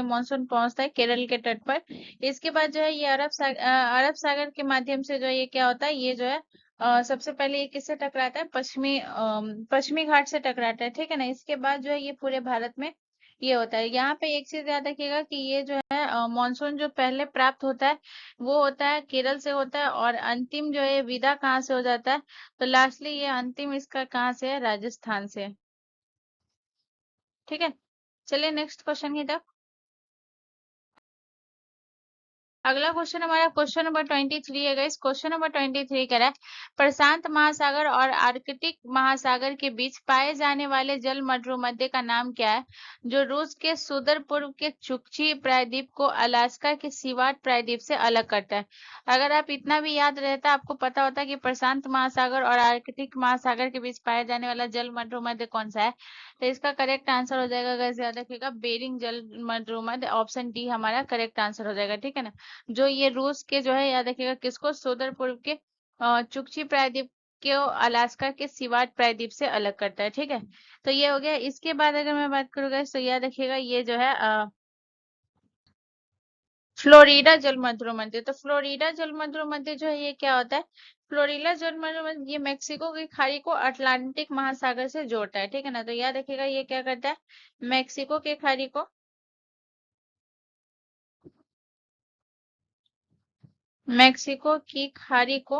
मानसून पहुंचता है केरल के तट पर। इसके बाद जो है ये अरब सागर के माध्यम से जो है ये क्या होता है, ये जो है सबसे पहले ये किससे टकराता है, पश्चिमी घाट से टकराता है, ठीक है ना। इसके बाद जो है ये पूरे भारत में ये होता है। यहाँ पे एक चीज याद रखिएगा कि ये जो है मानसून जो पहले प्राप्त होता है वो होता है केरल से होता है, और अंतिम जो है विदा कहाँ से हो जाता है, तो लास्टली ये अंतिम इसका कहाँ से है, राजस्थान से, ठीक है। चलिए नेक्स्ट क्वेश्चन की तरफ। अगला क्वेश्चन हमारा क्वेश्चन नंबर 23 है गाइस। क्वेश्चन नंबर 23 कह रहा है प्रशांत महासागर और आर्कटिक महासागर के बीच पाए जाने वाले जल मध्य का नाम क्या है, जो रूस के सुदूर पूर्व के चुकची प्रायद्वीप को अलास्का के सीवाट प्रायद्वीप से अलग करता है। अगर आप इतना भी याद रहता, आपको पता होता कि प्रशांत महासागर और आर्कटिक महासागर के बीच पाया जाने वाला जल मध्य कौन सा है, तो इसका करेक्ट आंसर हो जाएगा गाइस, याद रखिएगा बेरिंग जल मध्य, ऑप्शन डी हमारा करेक्ट आंसर हो जाएगा, ठीक है ना। जो ये रूस के जो है याद रखिएगा किसको, सुदूर पूर्व के चुकची प्रायद्वीप को अलास्का के सीवाट प्रायद्वीप से अलग करता है, ठीक है। तो ये हो गया। इसके बाद अगर मैं बात करूंगा तो याद रखिएगा ये जो है फ्लोरिडा जलमंत्रो मध्य, तो फ्लोरिडा जलमंत्रो मध्य जो है ये क्या होता है, फ्लोरिडा जलमंत्रो मध्य ये मेक्सिको की खाड़ी को अटलांटिक महासागर से जोड़ता है, ठीक है ना। तो याद रखिएगा ये क्या करता है, मेक्सिको के खाड़ी को, मेक्सिको की खाड़ी को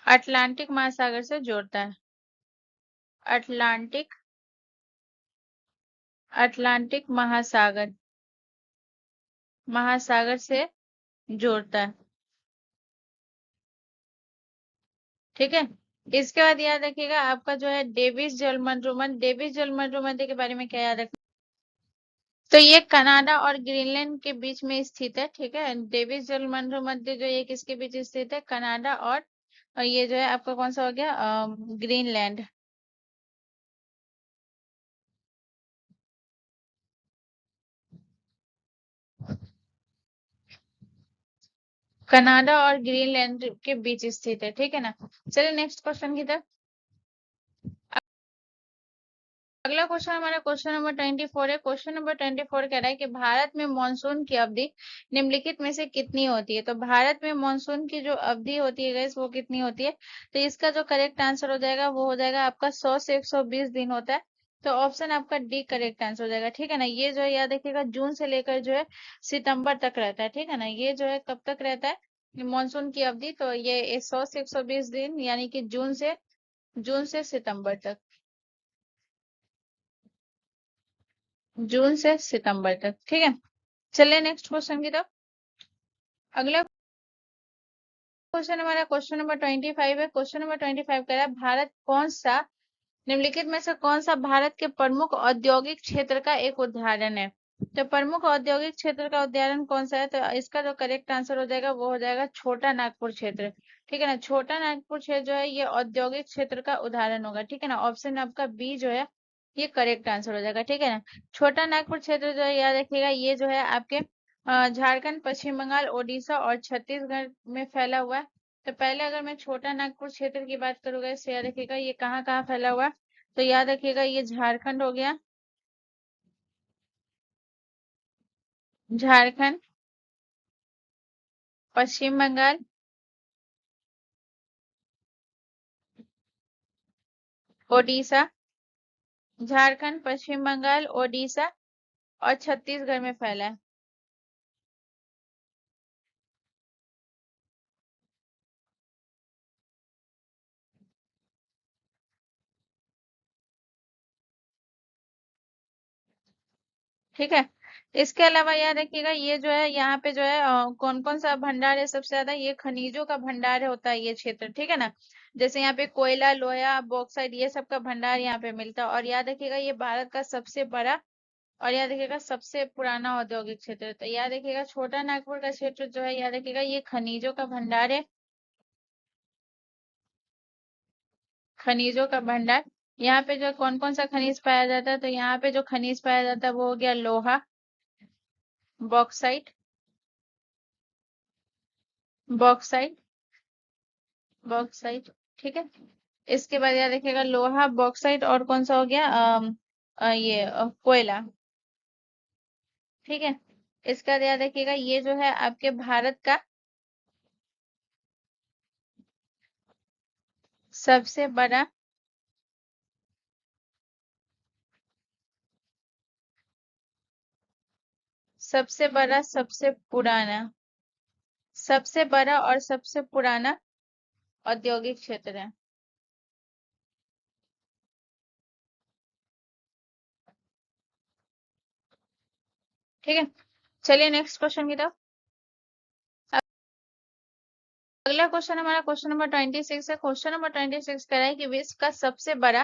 अटलांटिक महासागर से जोड़ता है, अटलांटिक, अटलांटिक महासागर, महासागर से जोड़ता है, ठीक है। इसके बाद याद रखिएगा आपका जो है डेविस जलमंडल, डेविस जलमंडल के बारे में क्या याद रखना, तो ये कनाडा और ग्रीनलैंड के बीच में स्थित है, ठीक है। डेविस जलमंडल जो ये किसके बीच स्थित है, कनाडा और ये जो है आपका कौन सा हो गया, ग्रीनलैंड, कनाडा और ग्रीनलैंड के बीच स्थित है, ठीक है ना। चलिए नेक्स्ट क्वेश्चन की तरफ। अगला क्वेश्चन हमारा क्वेश्चन नंबर 24 है। क्वेश्चन नंबर 24 कह रहा है कि भारत में मॉनसून की अवधि निम्नलिखित में से कितनी होती है। तो भारत में मॉनसून की जो अवधि होती है गाइस वो कितनी होती है। तो इसका जो करेक्ट आंसर हो जाएगा वो हो जाएगा आपका 100 से 120 दिन होता है। तो ऑप्शन आपका डी करेक्ट आंसर हो जाएगा। ठीक है ना, ये जो है याद रखिएगा जून से लेकर जो है सितंबर तक रहता है। ठीक है ना, ये जो है कब तक रहता है मॉनसून की अवधि। तो ये 100 से 120 दिन यानी कि जून से सितंबर तक, जून से सितंबर तक। ठीक है, चलिए नेक्स्ट क्वेश्चन की तरफ। अगला क्वेश्चन हमारा क्वेश्चन नंबर 25 है। क्वेश्चन नंबर 25 कह रहा है भारत कौन सा निम्नलिखित में से कौन सा भारत के प्रमुख औद्योगिक क्षेत्र का एक उदाहरण है। तो प्रमुख औद्योगिक क्षेत्र का उदाहरण कौन सा है। तो इसका जो करेक्ट आंसर हो जाएगा वो हो जाएगा छोटा नागपुर क्षेत्र। ठीक है ना, छोटा नागपुर क्षेत्र जो है ये औद्योगिक क्षेत्र का उदाहरण होगा। ठीक है ना, ऑप्शन आपका बी जो है ये करेक्ट आंसर हो जाएगा। ठीक है ना, छोटा नागपुर क्षेत्र जो है याद रखिएगा ये जो है आपके झारखंड, पश्चिम बंगाल, ओडिशा और छत्तीसगढ़ में फैला हुआ है। तो पहले अगर मैं छोटा नागपुर क्षेत्र की बात करूंगा इससे याद रखिएगा ये कहाँ कहाँ फैला हुआ है। तो याद रखिएगा ये झारखंड हो गया, झारखंड, पश्चिम बंगाल, ओडिशा, झारखंड, पश्चिम बंगाल, ओडिशा और छत्तीसगढ़ में फैला है। ठीक है, इसके अलावा याद रखिएगा ये जो है यहाँ पे जो है कौन कौन सा भंडार है सबसे ज्यादा। ये खनिजों का भंडार होता है ये क्षेत्र। ठीक है ना, जैसे यहाँ पे कोयला, लोहा, बॉक्साइट ये सब का भंडार यहाँ पे मिलता है। और याद रखिएगा ये भारत का सबसे बड़ा और याद रखिएगा सबसे पुराना औद्योगिक क्षेत्र है। तो याद रखिएगा छोटा नागपुर का क्षेत्र जो है याद रखिएगा ये खनिजों का भंडार है, खनिजों का भंडार। यहाँ पे जो कौन कौन सा खनिज पाया जाता है। तो यहाँ पे जो खनिज पाया जाता है वो हो गया लोहा, बॉक्साइट, बॉक्साइट, बॉक्साइट। ठीक है, इसके बाद याद रखिएगा लोहा, बॉक्साइट और कौन सा हो गया ये कोयला। ठीक है, इसका याद रखिएगा ये जो है आपके भारत का सबसे बड़ा, सबसे बड़ा, सबसे पुराना, सबसे बड़ा और सबसे पुराना औद्योगिक क्षेत्र है। ठीक है, चलिए नेक्स्ट क्वेश्चन की तरफ। अगला क्वेश्चन हमारा क्वेश्चन नंबर 26 है। क्वेश्चन नंबर 26 कह रहा है कि विश्व का सबसे बड़ा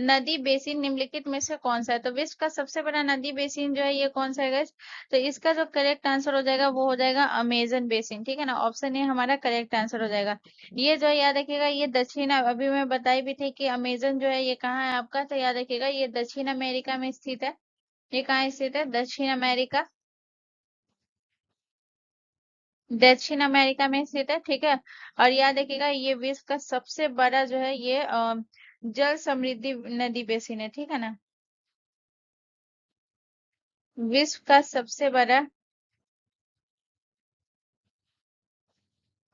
नदी बेसिन निम्नलिखित में से कौन सा है। तो विश्व का सबसे बड़ा नदी बेसिन जो है ये कौन सा है guys? तो इसका जो करेक्ट आंसर हो जाएगा वो हो जाएगा अमेजन बेसिन। ठीक है ना, ऑप्शन ए हमारा करेक्ट आंसर हो जाएगा। ये जो है याद रखिएगा ये दक्षिण, अभी मैं बताई भी थी कि अमेजन जो है ये कहाँ है आपका। तो याद रखिएगा ये दक्षिण अमेरिका में स्थित है। ये कहाँ स्थित है, दक्षिण अमेरिका, दक्षिण अमेरिका में स्थित है। ठीक है, और याद रखिएगा ये विश्व का सबसे बड़ा जो है ये जल समृद्धि नदी बेसिन है। ठीक है ना, विश्व का सबसे बड़ा,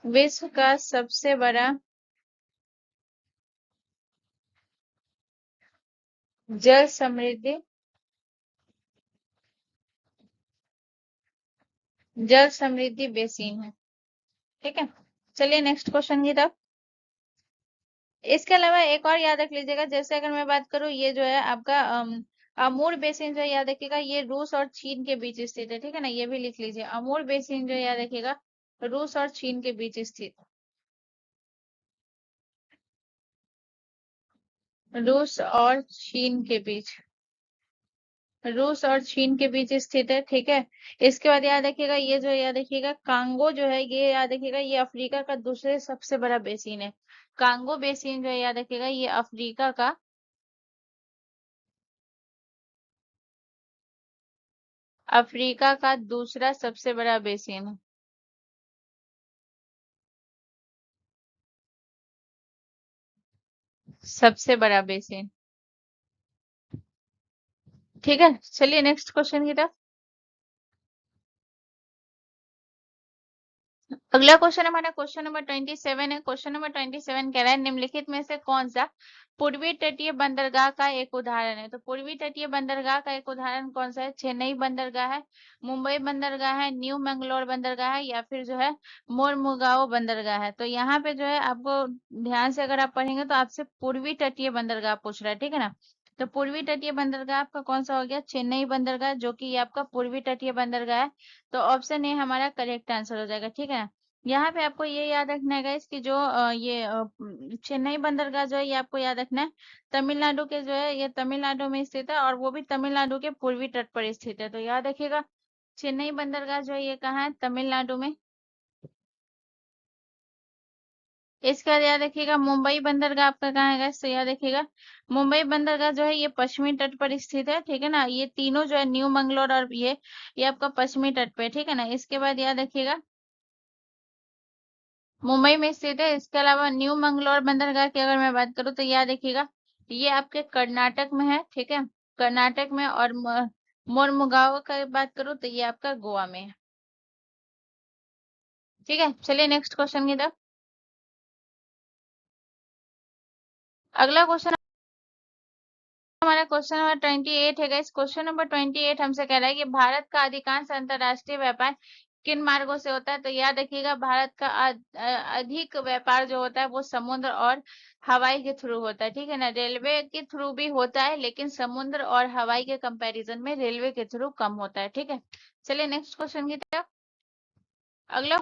विश्व का सबसे बड़ा जल समृद्धि, जल समृद्धि बेसिन है। ठीक है, चलिए नेक्स्ट क्वेश्चन की तरफ। इसके अलावा एक और याद रख लीजिएगा, जैसे अगर मैं बात करूँ ये जो है आपका अमूर बेसिन जो है याद रखिएगा ये रूस और चीन के बीच स्थित है। ठीक है ना, ये भी लिख लीजिए अमूर बेसिन जो है याद रखिएगा रूस और चीन के बीच स्थित, रूस और चीन के बीच, रूस और चीन के बीच स्थित है। ठीक है, इसके बाद याद रखिएगा ये जो याद रखिएगा कांगो जो है ये याद रखिएगा ये अफ्रीका का दूसरे सबसे बड़ा बेसिन है। कांगो बेसिन जो है याद रखिएगा ये अफ्रीका का, अफ्रीका का दूसरा सबसे बड़ा बेसिन है, सबसे बड़ा बेसिन। ठीक है, चलिए नेक्स्ट क्वेश्चन की तरफ। अगला क्वेश्चन हमारा क्वेश्चन नंबर 27 है। क्वेश्चन नंबर 27 कह रहा है निम्नलिखित में से कौन सा पूर्वी तटीय बंदरगाह का एक उदाहरण है। तो पूर्वी तटीय बंदरगाह का एक उदाहरण कौन सा है? चेन्नई बंदरगाह है, मुंबई बंदरगाह है, न्यू मैंगलोर बंदरगाह है, या फिर जो है मोरमुगाओ बंदरगाह है। तो यहाँ पे जो है आपको ध्यान से अगर आप पढ़ेंगे तो आपसे पूर्वी तटीय बंदरगाह पूछ रहा है, ठीक है ना। तो पूर्वी तटीय बंदरगाह आपका कौन सा हो गया? चेन्नई बंदरगाह, जो कि ये आपका पूर्वी तटीय बंदरगाह है। तो ऑप्शन ए हमारा करेक्ट आंसर हो जाएगा, ठीक है ना। यहाँ पे आपको ये याद रखना है गाइस कि जो चेन्नई बंदरगाह जो है ये आपको याद रखना है तमिलनाडु के जो है ये तमिलनाडु में स्थित है, और वो भी तमिलनाडु के पूर्वी तट पर स्थित है। तो याद रखिएगा चेन्नई बंदरगाह जो है ये कहाँ है? तमिलनाडु में। इसके बाद याद रखिएगा मुंबई बंदरगाह आपका कहाँ है गाइस? तो याद रखिएगा मुंबई बंदरगाह जो है ये पश्चिमी तट पर स्थित है, ठीक है ना। ये तीनों जो है न्यू मंगलोर और ये आपका पश्चिमी तट पे है, ठीक है ना। इसके बाद याद रखिएगा मुंबई में स्थित है। इसके अलावा न्यू मंगलोर बंदरगाह की अगर मैं बात करूँ तो याद रखिएगा ये आपके कर्नाटक में है, ठीक है, कर्नाटक में। और मोरमुगाओ का बात करूँ तो ये आपका गोवा में है। ठीक है, चलिए नेक्स्ट क्वेश्चन की तरफ। अगला क्वेश्चन हमारा क्वेश्चन नंबर 28 है गाइस। क्वेश्चन नंबर 28 हमसे कह रहा है कि भारत का अधिकांश अंतरराष्ट्रीय व्यापार किन मार्गों से होता है। तो याद रखिएगा भारत का अधिक व्यापार जो होता है वो समुद्र और हवाई के थ्रू होता है, ठीक है ना। रेलवे के थ्रू भी होता है लेकिन समुद्र और हवाई के कंपैरिजन में रेलवे के थ्रू कम होता है, ठीक है। चलिए नेक्स्ट क्वेश्चन की तरफ। अगला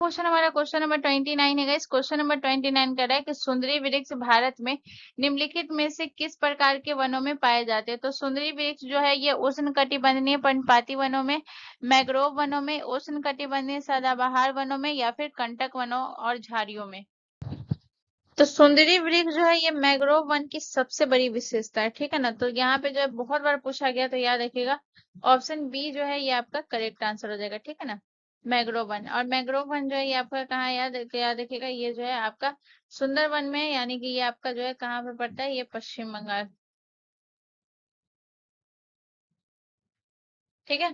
क्वेश्चन हमारा क्वेश्चन नंबर 29 है गाइस। क्वेश्चन नंबर 29 कह रहा है कि सुंदरी वृक्ष भारत में निम्नलिखित में से किस प्रकार के वनों में पाए जाते हैं। तो सुंदरी वृक्ष जो है ये उष्ण कटिबंधीय पर्णपाती वनों में, मैंग्रोव वनों में, उष्ण कटिबंधीय सदाबहार वनों में, या फिर कंटक वनों और झाड़ियों में। तो सुंदरी वृक्ष जो है ये मैंग्रोव वन की सबसे बड़ी विशेषता है, ठीक है ना। तो यहाँ पे जो है बहुत बार पूछा गया, तो याद रखिएगा ऑप्शन बी जो है ये आपका करेक्ट आंसर हो जाएगा, ठीक है ना। मैंग्रोव वन, और मैंग्रोव वन जो है ये आपका कहाँ है? याद रखिएगा ये जो है आपका सुंदरवन में, यानी कि ये आपका जो है कहाँ पे पड़ता है? ये पश्चिम बंगाल, ठीक है।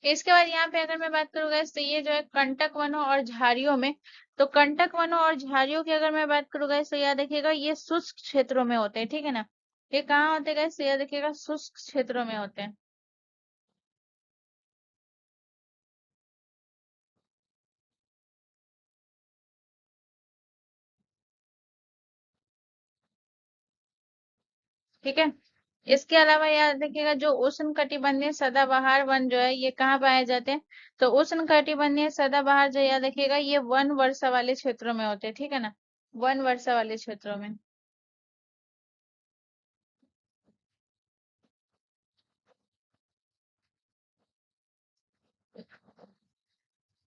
इसके बाद यहाँ पे अगर मैं बात करूँ guys, तो ये जो है कंटक वनों और झाड़ियों में। तो कंटक वनों और झाड़ियों की अगर मैं बात करूँ guys, तो याद रखिएगा ये शुष्क क्षेत्रों में होते हैं, ठीक है ना। ये कहाँ होते हैं guys? तो याद रखिएगा शुष्क क्षेत्रों में होते हैं, ठीक है। इसके अलावा याद रखिएगा जो उष्ण कटिबंधीय सदाबहार वन जो है ये कहाँ पाए जाते हैं। तो उष्ण कटिबंधीय सदाबहार जो याद रखिएगा ये वन वर्षा वाले क्षेत्रों में होते हैं, ठीक है ना, वन वर्षा वाले क्षेत्रों में,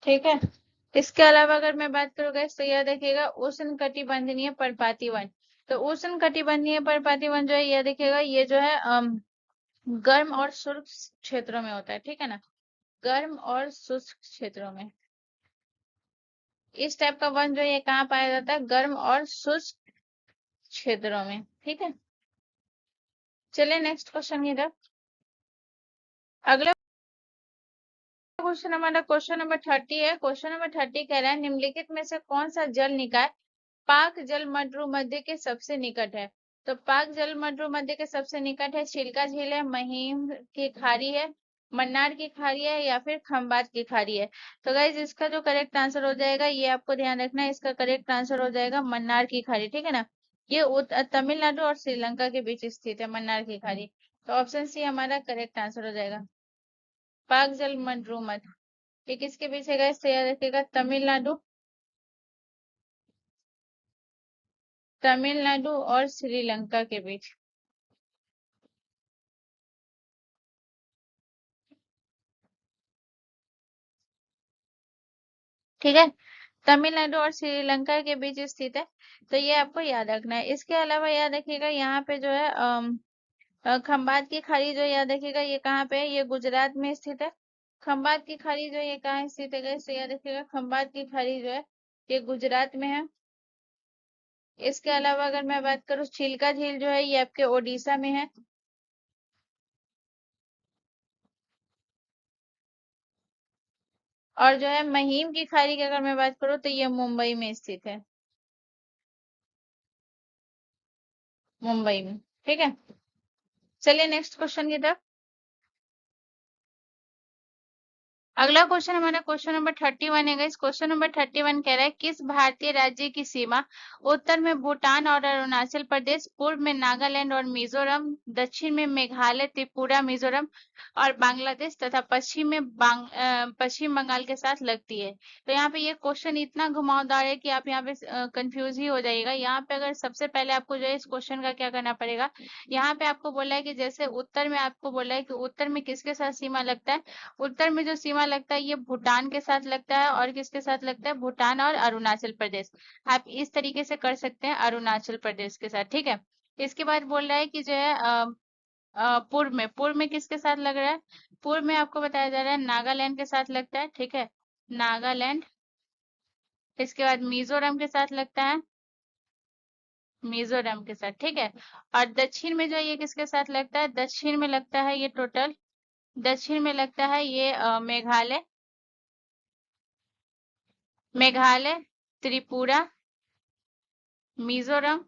ठीक है। इसके अलावा अगर मैं बात करूँ guys, तो याद रखिएगा उष्ण कटिबंधीय पर्णपाती वन। तो उष्ण कटिबंधीय पर्णपाती वन जो है याद रखिएगा ये जो है गर्म और शुष्क क्षेत्रों में होता है, ठीक है ना, गर्म और शुष्क क्षेत्रों में। इस टाइप का वन जो है ये कहाँ पाया जाता है? गर्म और शुष्क क्षेत्रों में, ठीक है। चलिए नेक्स्ट क्वेश्चन की तरफ। अगला क्वेश्चन हमारा क्वेश्चन नंबर 30 है। क्वेश्चन नंबर 30 कह रहा है निम्नलिखित में से कौन सा जल निकाय पाक जल मड्रू मध्य के सबसे निकट है। तो पाक जल मड्रू मध्य के सबसे निकट है चिल्का झील है, महीम की खाड़ी है, मन्नार की खाड़ी है, या फिर खंबात की खाड़ी है। तो गाइज इसका जो करेक्ट आंसर हो जाएगा ये आपको ध्यान रखना है, इसका करेक्ट आंसर हो जाएगा मन्नार की खाड़ी, ठीक है ना। ये तमिलनाडु और श्रीलंका के बीच स्थित है मन्नार की खाड़ी। तो ऑप्शन सी हमारा करेक्ट आंसर हो जाएगा, पाक जल मड्रू मध्य। ये किसके बीच है गाइस? तो याद रखिएगा तमिलनाडु, तमिलनाडु और श्रीलंका के बीच, ठीक है। तमिलनाडु और श्रीलंका के बीच स्थित है, तो ये आपको याद रखना है। इसके अलावा याद रखिएगा यहाँ पे जो है खंबात की खाड़ी जो याद रखिएगा ये कहाँ पे है? ये गुजरात में स्थित है। खंबात की खाड़ी जो ये कहाँ स्थित है guys? तो याद रखिएगा खंबात की खाड़ी जो है ये गुजरात में है। इसके अलावा अगर मैं बात करूँ चिल्का झील जो है ये आपके ओडिशा में है। और जो है महिम की खाड़ी की अगर मैं बात करूँ तो ये मुंबई में स्थित है, मुंबई में। ठीक है, चलिए नेक्स्ट क्वेश्चन की तरफ। अगला क्वेश्चन हमारा क्वेश्चन नंबर 31 है गाइस। क्वेश्चन नंबर 31 कह रहा है किस भारतीय राज्य की सीमा उत्तर में भूटान और अरुणाचल प्रदेश, पूर्व में नागालैंड और मिजोरम, दक्षिण में मेघालय, त्रिपुरा, मिजोरम और बांग्लादेश तथा पश्चिम में पश्चिम बंगाल के साथ लगती है। तो यहाँ पे ये क्वेश्चन इतना घुमावदार है कि आप यहाँ पे कंफ्यूज ही हो जाइएगा। यहाँ पे अगर सबसे पहले आपको जो है इस क्वेश्चन का क्या करना पड़ेगा, यहाँ पे आपको बोला है कि जैसे उत्तर में आपको बोला है कि उत्तर में किसके साथ सीमा लगता है। उत्तर में जो सीमा लगता है ये भूटान के साथ लगता है, और किसके साथ लगता है, भूटान और अरुणाचल प्रदेश। आप इस तरीके से कर सकते हैं, अरुणाचल प्रदेश के साथ। ठीक है, इसके बाद बोल रहा है कि जो है पूर्व में किसके साथ लग रहा है, पूर्व में आपको बताया जा रहा है नागालैंड के साथ लगता है। ठीक है, नागालैंड। इसके बाद मिजोरम के साथ लगता है, मिजोरम के साथ। ठीक है, और दक्षिण में जो है ये किसके साथ लगता है, दक्षिण में लगता है ये टोटल, दक्षिण में लगता है ये मेघालय, मेघालय, त्रिपुरा, मिजोरम,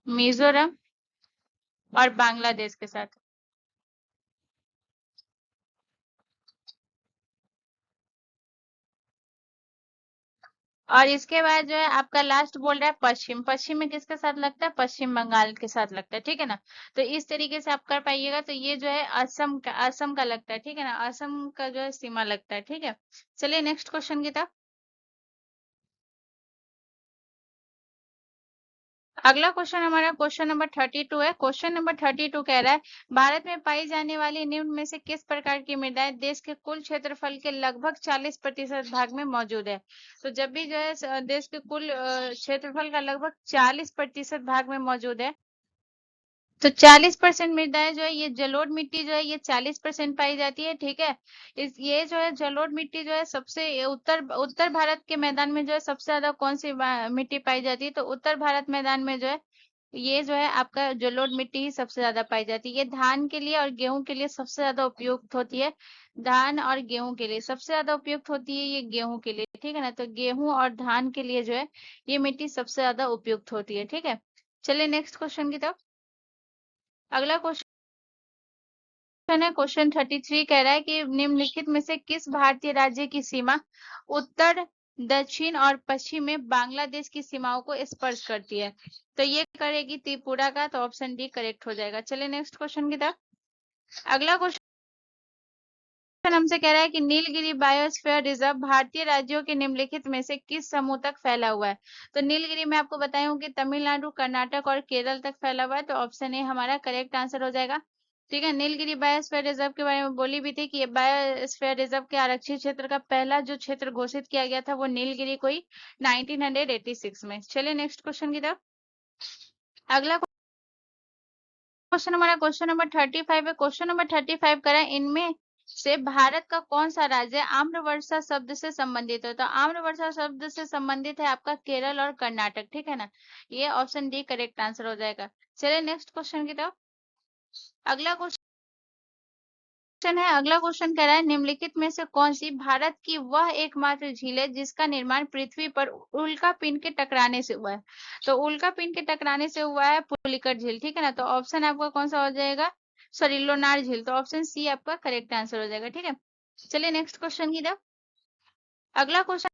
मिजोरम और बांग्लादेश के साथ। और इसके बाद जो है आपका लास्ट बोल रहा है पश्चिम, पश्चिम में किसके साथ लगता है, पश्चिम बंगाल के साथ लगता है। ठीक है ना, तो इस तरीके से आप कर पाइएगा। तो ये जो है असम का लगता है। ठीक है ना, असम का जो है सीमा लगता है। ठीक है, चलिए नेक्स्ट क्वेश्चन की तरफ। अगला क्वेश्चन हमारा क्वेश्चन नंबर 32 है। क्वेश्चन नंबर 32 कह रहा है भारत में पाई जाने वाली निम्न में से किस प्रकार की मृदाएं देश के कुल क्षेत्रफल के लगभग 40% भाग में मौजूद है। तो जब भी जो है देश के कुल क्षेत्रफल का लगभग 40% भाग में मौजूद है, तो 40% मृदाएं जो है ये जलोढ़ मिट्टी जो है ये 40% पाई जाती है। ठीक है, इस ये जो है जलोढ़ मिट्टी जो है सबसे उत्तर उत्तर भारत के मैदान में जो है सबसे ज्यादा कौन सी मिट्टी पाई जाती है, तो उत्तर भारत मैदान में जो है ये जो है आपका जलोढ़ मिट्टी ही सबसे ज्यादा पाई जाती है। ये धान के लिए और गेहूं के लिए सबसे ज्यादा उपयुक्त होती है, धान और गेहूं के लिए सबसे ज्यादा उपयुक्त होती है ये गेहूं के लिए। ठीक है ना, तो गेहूं और धान के लिए जो है ये मिट्टी सबसे ज्यादा उपयुक्त होती है। ठीक है, चलिए नेक्स्ट क्वेश्चन की तरफ। अगला क्वेश्चन है क्वेश्चन 33 कह रहा है कि निम्नलिखित में से किस भारतीय राज्य की सीमा उत्तर, दक्षिण और पश्चिम में बांग्लादेश की सीमाओं को स्पर्श करती है। तो ये करेगी त्रिपुरा का, तो ऑप्शन डी करेक्ट हो जाएगा। चलिए नेक्स्ट क्वेश्चन की तरफ। अगला क्वेश्चन हमसे कह रहा है कि नीलगिरी बायोस्फीयर रिजर्व भारतीय राज्यों के निम्नलिखित में से किस समूह तक फैला हुआ है। तो नीलगिरी में आपको बताया हूँ कि तमिलनाडु, कर्नाटक और केरल तक फैला हुआ है, तो ऑप्शन ए हमारा करेक्ट आंसर हो जाएगा। ठीक है, नीलगिरी बायोस्फीयर रिजर्व के बारे में बोली भी थी कि ये बायोस्फीयर रिजर्व के आरक्षित क्षेत्र का पहला जो क्षेत्र घोषित किया गया था वो नीलगिरी को ही 1986 में। चलिए नेक्स्ट क्वेश्चन की तरफ। अगला क्वेश्चन हमारा क्वेश्चन नंबर 35 है। क्वेश्चन नंबर 35 करें इनमें से भारत का कौन सा राज्य आम्रवर्षा शब्द से संबंधित है। तो आम्रवर्षा शब्द से संबंधित है आपका केरल और कर्नाटक। ठीक है ना, ये ऑप्शन डी करेक्ट आंसर हो जाएगा। चलिए नेक्स्ट क्वेश्चन की तरफ। अगला क्वेश्चन है, अगला क्वेश्चन कह रहा है निम्नलिखित में से कौन सी भारत की वह एकमात्र झील है जिसका निर्माण पृथ्वी पर उल्का पिंड के टकराने से हुआ है। तो उल्का पिंड के टकराने से हुआ है पुलिकट झील। ठीक है ना, तो ऑप्शन आपका कौन सा हो जाएगा, सॉरी लोनार झील। तो ऑप्शन सी आपका करेक्ट आंसर हो जाएगा। ठीक है, चलिए नेक्स्ट क्वेश्चन की तरफ। अगला क्वेश्चन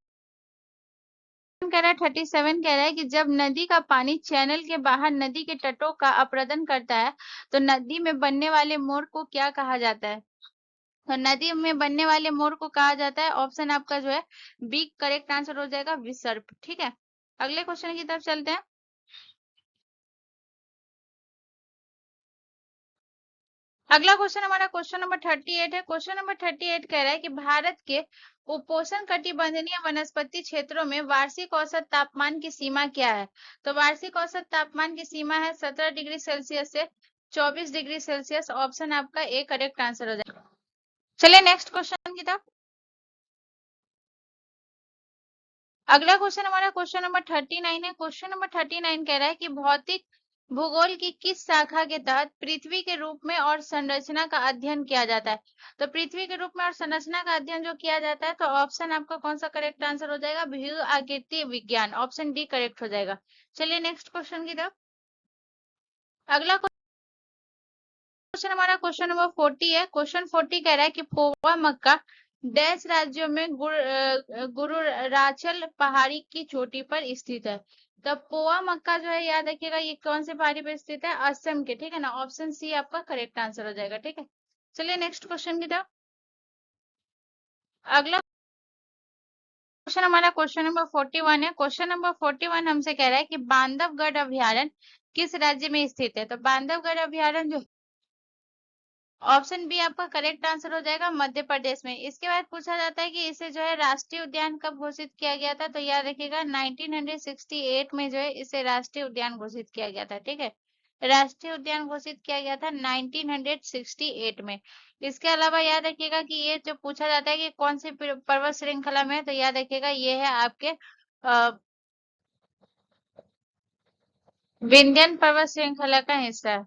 कह रहा है 37 कह रहा है कि जब नदी का पानी चैनल के बाहर नदी के तटों का अपरदन करता है तो नदी में बनने वाले मोर को क्या कहा जाता है। तो नदी में बनने वाले मोर को कहा जाता है, ऑप्शन आपका जो है बी करेक्ट आंसर हो जाएगा, विसर्प। ठीक है, अगले क्वेश्चन की तरफ चलते हैं। अगला क्वेश्चन हमारा क्वेश्चन नंबर 38 है। क्वेश्चन नंबर 38 कह रहा है कि भारत के उपोष्ण कटिबंधीय वनस्पति क्षेत्रों में वार्षिक औसत तापमान की सीमा क्या है। तो वार्षिक औसत तापमान की सीमा है 17 डिग्री सेल्सियस से 24 डिग्री सेल्सियस। ऑप्शन आपका ए करेक्ट आंसर हो जाएगा। चलिए नेक्स्ट क्वेश्चन की तरफ। अगला क्वेश्चन हमारा क्वेश्चन नंबर 39 है। क्वेश्चन नंबर 39 कह रहा है कि भौतिक भूगोल की किस शाखा के तहत पृथ्वी के रूप में और संरचना का अध्ययन किया जाता है? तो पृथ्वी के रूप में और संरचना का अध्ययन जो किया जाता है, तो ऑप्शन आपका कौन सा करेक्ट आंसर हो जाएगा? भू आकृति विज्ञान, ऑप्शन डी करेक्ट हो जाएगा। चलिए नेक्स्ट क्वेश्चन की तरफ। अगला क्वेश्चन हमारा क्वेश्चन नंबर 40 है। क्वेश्चन 40 कह रहा है कि पोवा मक्का डैश राज्यों में गुरुराचल पहाड़ी की चोटी पर स्थित है। तो पोवा मक्का जो है, याद रखिएगा, ये कौन से पहाड़ी पर स्थित है? असम के, ठीक है ना। ऑप्शन सी आपका करेक्ट आंसर हो जाएगा, ठीक है। चलिए नेक्स्ट क्वेश्चन की तरफ। अगला क्वेश्चन हमारा क्वेश्चन नंबर 41 है। क्वेश्चन नंबर 41 हमसे कह रहा है कि बांधवगढ़ अभ्यारण्य किस राज्य में स्थित है? तो बांधवगढ़ अभ्यारण्य जो, ऑप्शन बी आपका करेक्ट आंसर हो जाएगा, मध्य प्रदेश में। इसके बाद पूछा जाता है कि इसे जो है राष्ट्रीय उद्यान कब घोषित किया गया था? तो याद रखिएगा 1968 में जो है इसे राष्ट्रीय उद्यान घोषित किया गया था, ठीक है। राष्ट्रीय उद्यान घोषित किया गया था 1968 में। इसके अलावा याद रखिएगा कि ये जो पूछा जाता है कि कौन सी पर्वत श्रृंखला में है, तो याद रखिएगा ये है आपके विंध्यन पर्वत श्रृंखला का हिस्सा है,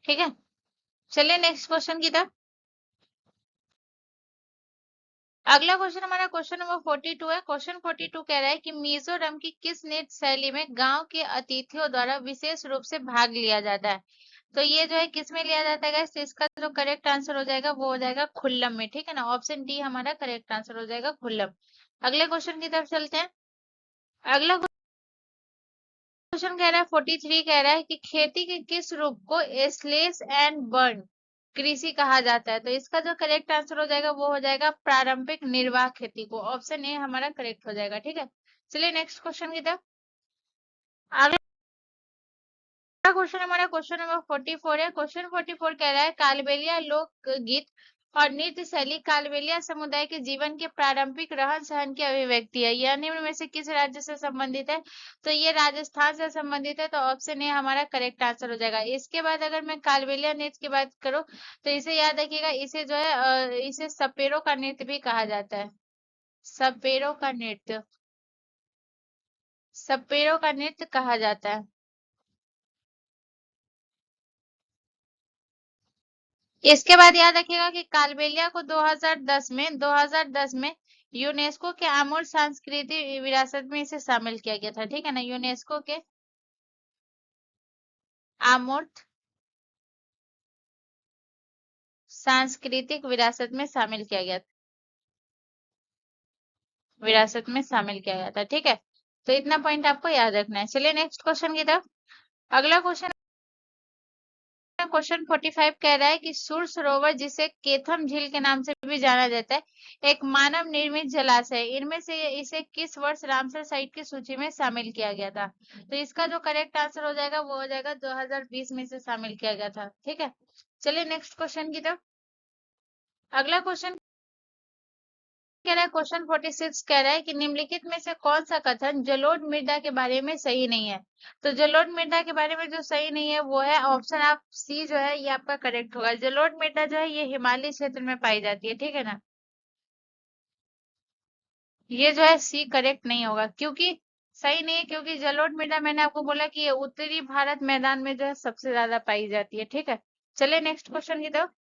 ठीक है। चलिए नेक्स्ट क्वेश्चन की तरफ। अगला क्वेश्चन हमारा क्वेश्चन नंबर 42 है। क्वेश्चन 42 कह रहा है कि मिजोरम की किस नृत्य शैली में गांव के अतिथियों द्वारा विशेष रूप से भाग लिया जाता है? तो ये जो है किस में लिया जाता है guys? तो इसका जो करेक्ट आंसर हो जाएगा वो हो जाएगा खुल्लम में, ठीक है ना। ऑप्शन डी हमारा करेक्ट आंसर हो जाएगा, खुल्लम। अगले क्वेश्चन की तरफ चलते हैं। अगला क्वेश्चन कह रहा है 43, कह रहा है कि खेती के किस रूप को स्लेश एंड बर्न कृषि कहा जाता है? तो इसका जो करेक्ट आंसर हो जाएगा वो हो जाएगा प्रारंभिक निर्वाह खेती को। ऑप्शन ए हमारा करेक्ट हो जाएगा, ठीक है। चलिए नेक्स्ट क्वेश्चन की तरफ। अगला क्वेश्चन हमारा क्वेश्चन नंबर 44 है। क्वेश्चन 44 कह रहा है कालबेलिया लोक गीत और नृत्य शैली कालबेलिया समुदाय के जीवन के प्रारंभिक रहन सहन की अभिव्यक्ति है। यह निम्न में से किस राज्य से संबंधित है? तो ये राजस्थान से संबंधित है, तो ऑप्शन ए हमारा करेक्ट आंसर हो जाएगा। इसके बाद अगर मैं कालबेलिया नृत्य की बात करूं, तो इसे याद रखिएगा, इसे जो है इसे सपेरों का नृत्य भी कहा जाता है। सपेरों का नृत्य, सपेरों का नृत्य कहा जाता है। इसके बाद याद रखिएगा कि कालबेलिया को 2010 में यूनेस्को के अमूर्त सांस्कृतिक विरासत में इसे शामिल किया गया था, ठीक है ना। यूनेस्को के अमूर्त सांस्कृतिक विरासत में शामिल किया गया था, ठीक है। तो इतना पॉइंट आपको याद रखना है। चलिए नेक्स्ट क्वेश्चन की तरफ। अगला क्वेश्चन, क्वेश्चन 45 कह रहा है कि सुर सरोवर, जिसे केथम झील के नाम से भी जाना जाता है, एक मानव निर्मित जलाशय है। इनमें से इसे किस वर्ष रामसर साइट की सूची में शामिल किया गया था? तो इसका जो करेक्ट आंसर हो जाएगा वो हो जाएगा 2020 में से शामिल किया गया था, ठीक है। चलिए नेक्स्ट क्वेश्चन की तरफ। अगला क्वेश्चन कह रहा है, क्वेश्चन 46 कह रहा है कि निम्नलिखित में से कौन सा कथन जलोढ़ मृदा के बारे में सही नहीं है? तो जलोढ़ मृदा के बारे में जो सही नहीं है वो है ऑप्शन आप सी, जो है ये आपका करेक्ट होगा। जलोढ़ मृदा जो है ये हिमालय क्षेत्र में पाई जाती है, ठीक है ना। ये जो है सी करेक्ट नहीं होगा, क्योंकि सही नहीं है, क्योंकि जलोढ़ मृदा मैंने आपको बोला कि ये उत्तरी भारत मैदान में जो है सबसे ज्यादा पाई जाती है, ठीक है। चलिए नेक्स्ट क्वेश्चन की तरफ।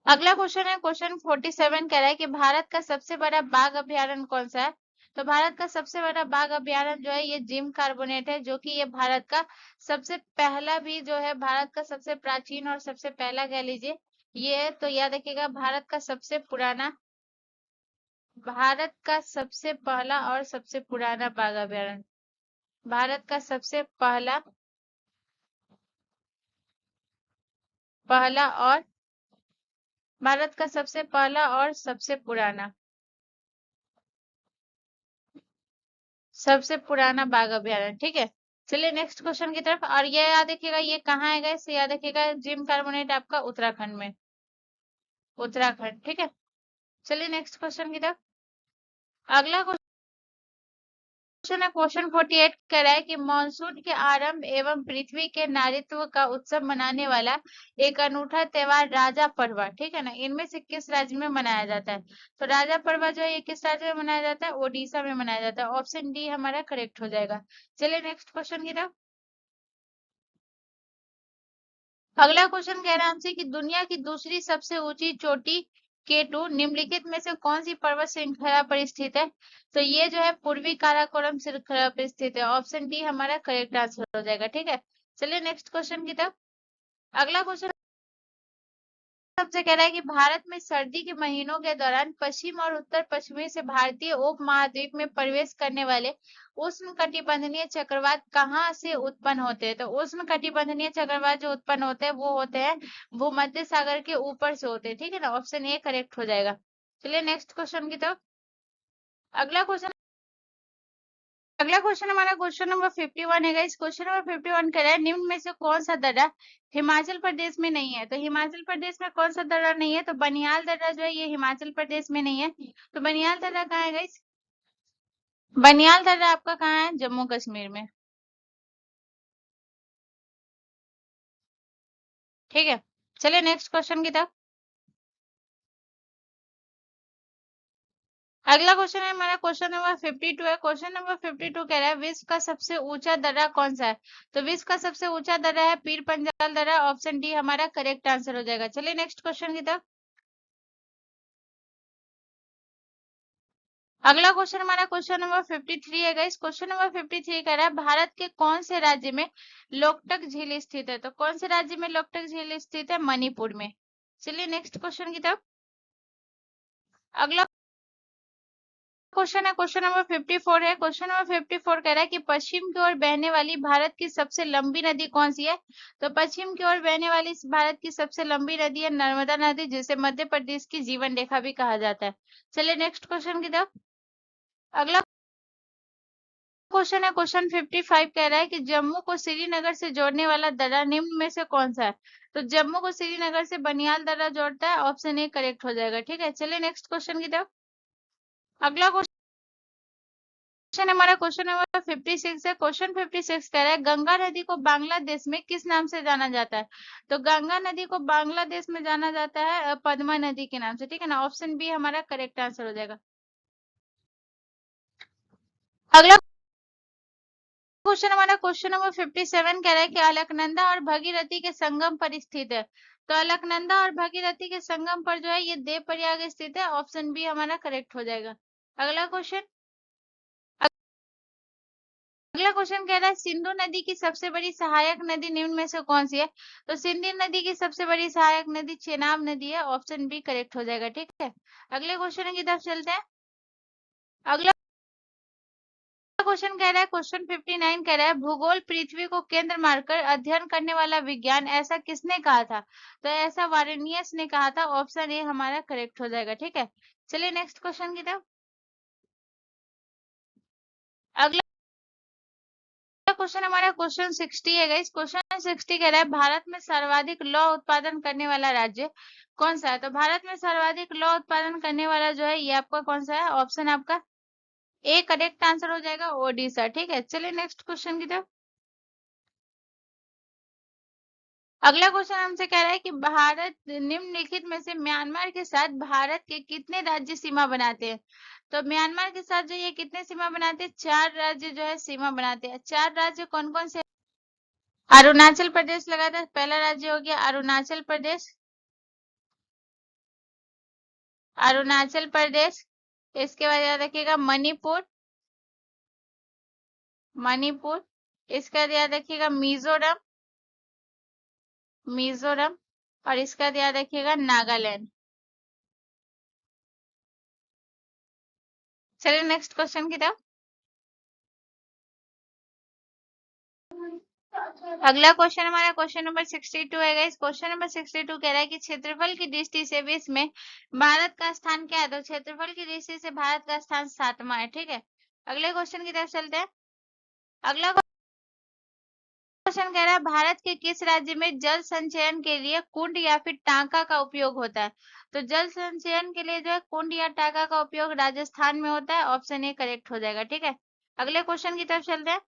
अगला क्वेश्चन है क्वेश्चन 47, कह रहा है कि भारत का सबसे बड़ा बाघ अभ्यारण्य कौन सा है? तो भारत का सबसे बड़ा बाघ अभ्यारण्य जो है ये जिम कार्बोनेट है, जो कि ये भारत का सबसे पहला भी जो है, भारत का सबसे प्राचीन और सबसे पहला कह लीजिए ये है। तो याद रखिएगा भारत का सबसे पुराना, भारत का सबसे पहला और सबसे पुराना बाघ अभ्यारण्य, भारत का सबसे पहला, पहला और भारत का सबसे पहला और सबसे पुराना, सबसे पुराना बाघ अभ्यारण्य, ठीक है। चलिए नेक्स्ट क्वेश्चन की तरफ। और ये याद रखिएगा ये कहाँ है गाइस? याद रखिएगा जिम कार्बोनेट आपका उत्तराखंड में, उत्तराखंड, ठीक है। चलिए नेक्स्ट क्वेश्चन की तरफ। अगला क्वेश्चन है क्वेश्चन 48 कह रहा है कि मानसून के आरंभ एवं पृथ्वी के नारित्व का उत्सव मनाने वाला एक अनूठा त्योहार राजा परवा, ठीक है ना, इनमें से किस राज्य में मनाया जाता है? तो राजा परवा जो है ये किस राज्य में मनाया जाता है? ओडिशा में मनाया जाता है। ऑप्शन डी हमारा करेक्ट हो जाएगा। चलिए नेक्स्ट क्वेश्चन की तरफ। अगला क्वेश्चन कह रहा है हमसे कि दुनिया की दूसरी सबसे ऊंची चोटी केटू निम्नलिखित में से कौन सी पर्वत श्रृंखला पर स्थित है? तो ये जो है पूर्वी काराकोरम श्रृंखला पर स्थित है। ऑप्शन डी हमारा करेक्ट आंसर हो जाएगा। ठीक है, चलिए नेक्स्ट क्वेश्चन की तरफ। अगला क्वेश्चन हमसे कह रहा है कि भारत में सर्दी के महीनों के दौरान पश्चिम और उत्तर पश्चिमी से भारतीय उप महाद्वीप में प्रवेश करने वाले उष्ण कटिबंधीय चक्रवात कहाँ से उत्पन्न होते हैं? तो उष्ण कटिबंधीय चक्रवात जो उत्पन्न होते हैं वो होते हैं भूमध्य सागर के ऊपर से होते हैं। ठीक है ना, ऑप्शन ए करेक्ट हो जाएगा। चलिए नेक्स्ट क्वेश्चन की तरफ। अगला क्वेश्चन हमारा क्वेश्चन नंबर 51 है। इस क्वेश्चन नंबर 51 कह रहा है निम्न में से कौन सा दर्रा हिमाचल प्रदेश में नहीं है? तो हिमाचल प्रदेश में कौन सा दर्रा नहीं है? तो बनियाल दर्रा जो है ये हिमाचल प्रदेश में नहीं है। तो बनियाल दर्रा कहाँ है गाइस? बनियाल दर्रा आपका कहाँ है? जम्मू कश्मीर में। ठीक है, चलिए नेक्स्ट क्वेश्चन की तरफ। अगला क्वेश्चन है हमारा क्वेश्चन नंबर 52 है। क्वेश्चन नंबर 52 कह रहा है विश्व का सबसे ऊंचा दर्रा कौन सा है? तो विश्व का सबसे ऊंचा दर्रा है पीर पंजाल दर्रा। ऑप्शन डी हमारा करेक्ट आंसर हो जाएगा। चलिए नेक्स्ट क्वेश्चन की तरफ। अगला क्वेश्चन हमारा क्वेश्चन नंबर 53 है। इस क्वेश्चन नंबर 53 कह रहा है भारत के कौन से राज्य में लोकटक झील स्थित है? तो कौन से राज्य में लोकटक झील स्थित है? मणिपुर में। चलिए नेक्स्ट क्वेश्चन की तरफ। अगला क्वेश्चन है क्वेश्चन नंबर 54 है। क्वेश्चन नंबर 54 कह रहा है कि पश्चिम की ओर बहने वाली भारत की सबसे लंबी नदी कौन सी है? तो पश्चिम की ओर बहने वाली भारत की सबसे लंबी नदी है नर्मदा नदी, जिसे मध्य प्रदेश की जीवन रेखा भी कहा जाता है। चलिए नेक्स्ट क्वेश्चन की तरफ। अगला क्वेश्चन है क्वेश्चन 55 कह रहा है कि जम्मू को श्रीनगर से जोड़ने वाला दर्रा निम्न में से कौन सा है? तो जम्मू को श्रीनगर से बनियाल दर्रा जोड़ता है। ऑप्शन ए करेक्ट हो जाएगा। ठीक है, चलिए नेक्स्ट क्वेश्चन की तरफ। अगला क्वेश्चन हमारा क्वेश्चन नंबर 56 है। क्वेश्चन 56 कह रहा है गंगा नदी को बांग्लादेश में किस नाम से जाना जाता है? तो गंगा नदी को बांग्लादेश में जाना जाता है पद्मा नदी के नाम से। ठीक है ना, ऑप्शन बी हमारा करेक्ट आंसर हो जाएगा। अगला क्वेश्चन हमारा क्वेश्चन नंबर 57 कह रहा है कि अलकनंदा और भगीरथी के संगम पर स्थित है। तो अलकनंदा और भगीरथी के संगम पर जो है ये देव प्रयाग स्थित है। ऑप्शन बी हमारा करेक्ट हो जाएगा। अगला क्वेश्चन कह रहा है सिंधु नदी की सबसे बड़ी सहायक नदी निम्न में से कौन सी है? तो सिंधु नदी की सबसे बड़ी सहायक नदी चेनाब नदी है। ऑप्शन बी करेक्ट हो जाएगा। ठीक है, अगले क्वेश्चन की तरफ चलते हैं। अगला क्वेश्चन कह रहा है क्वेश्चन 59 कह रहा है भूगोल पृथ्वी को केंद्र मानकर अध्ययन करने वाला विज्ञान ऐसा किसने कहा था? तो ऐसा वारेनियस ने कहा था। ऑप्शन ए हमारा करेक्ट हो जाएगा। ठीक है, चलिए नेक्स्ट क्वेश्चन की तरफ। अगला क्वेश्चन हमारा क्वेश्चन 60 है। इस क्वेश्चन 60 कह रहा है भारत में सर्वाधिक लौ उत्पादन करने वाला राज्य कौन सा है? तो भारत में सर्वाधिक लौ उत्पादन करने वाला जो है ये आपका कौन सा है? ऑप्शन आपका ए करेक्ट आंसर हो जाएगा, ओडिशा। ठीक है, चलिए नेक्स्ट क्वेश्चन की तरफ। अगला क्वेश्चन हमसे कह रहा है कि भारत निम्नलिखित में से म्यांमार के साथ भारत के कितने राज्य सीमा बनाते हैं? तो म्यांमार के साथ जो ये कितने सीमा बनाते हैं? 4 राज्य जो है सीमा बनाते हैं। 4 राज्य कौन कौन से? अरुणाचल प्रदेश लगातार पहला राज्य हो गया अरुणाचल प्रदेश। अरुणाचल प्रदेश, इसके बाद याद रखिएगा मणिपुर। मणिपुर, इसका याद रखिएगा मिजोरम। मिजोरम, और इसका याद रखिएगा नागालैंड। चलिए नेक्स्ट क्वेश्चन की तरफ। अगला क्वेश्चन हमारा क्वेश्चन नंबर 62 है। इस क्वेश्चन नंबर 62 कह रहा है कि क्षेत्रफल की दृष्टि से विश्व में भारत का स्थान क्या है? तो क्षेत्रफल की दृष्टि से भारत का स्थान 7वां है। ठीक है, अगले क्वेश्चन की तरफ चलते हैं। अगला क्वेश्चन कह रहा है भारत के किस राज्य में जल संचयन के लिए कुंड या फिर टांका का उपयोग होता है? तो जल संचयन के लिए जो है कुंड या टांका का उपयोग राजस्थान में होता है। ऑप्शन ए करेक्ट हो जाएगा। ठीक है, अगले क्वेश्चन की तरफ चलते हैं।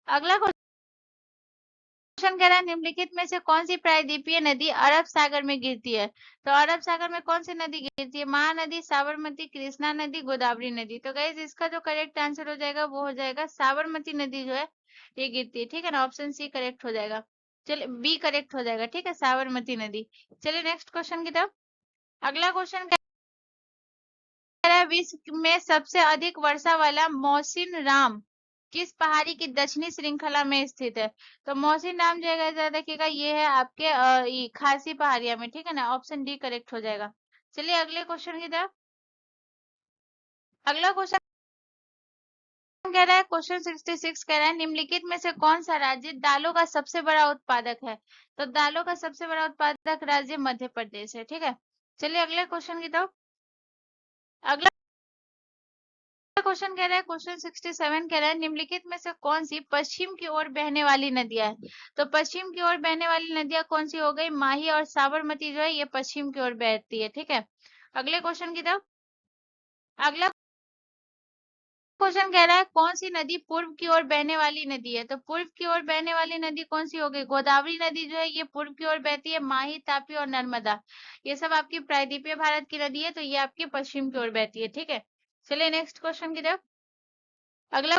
अगला क्वेश्चन कह रहा है निम्नलिखित में से कौन सी प्रायद्वीपीय नदी अरब सागर में गिरती है। तो अरब सागर में कौन सी नदी गिरती है? महानदी, साबरमती, कृष्णा नदी, गोदावरी नदी। तो गाइस इसका जो करेक्ट आंसर हो जाएगा वो हो जाएगा साबरमती नदी जो है ये गिरती है। ठीक है ना, ऑप्शन सी करेक्ट हो जाएगा। चलिए बी करेक्ट हो जाएगा। ठीक है, साबरमती नदी। चलिए नेक्स्ट क्वेश्चन की तरफ। अगला क्वेश्चन कह रहा है विश्व में सबसे अधिक वर्षा वाला मौसिन राम किस पहाड़ी की दक्षिणी श्रृंखला में स्थित है? तो मौसिन राम जो है देखिएगा ये है आपके ये खासी पहाड़िया में। ठीक है ना, ऑप्शन डी करेक्ट हो जाएगा। चलिए अगले क्वेश्चन की तरफ। अगला क्वेश्चन कह रहा है क्वेश्चन 66 कह रहा है निम्नलिखित में से कौन सा राज्य दालों का सबसे बड़ा उत्पादक है? तो दालों का सबसे बड़ा उत्पादक राज्य मध्य प्रदेश है। ठीक है, चलिए अगले क्वेश्चन की तरफ। अगला क्वेश्चन कह रहा है क्वेश्चन 67 कह रहा है निम्नलिखित में से कौन सी पश्चिम की ओर बहने वाली नदियां है? तो पश्चिम की ओर बहने वाली नदियां कौन सी हो गई? माही और साबरमती जो है ये पश्चिम की ओर बहती है। ठीक है, अगले क्वेश्चन की तरफ। अगला क्वेश्चन कह रहा है कौन सी नदी पूर्व की ओर बहने वाली नदी है? तो पूर्व की ओर बहने वाली नदी कौन सी हो गई? गोदावरी नदी जो है ये पूर्व की ओर बहती है। माही, तापी और नर्मदा ये सब आपकी प्रायद्वीपीय भारत की नदी है, तो ये आपकी पश्चिम की ओर बहती है। ठीक है, चलिए नेक्स्ट क्वेश्चन की तरफ। अगला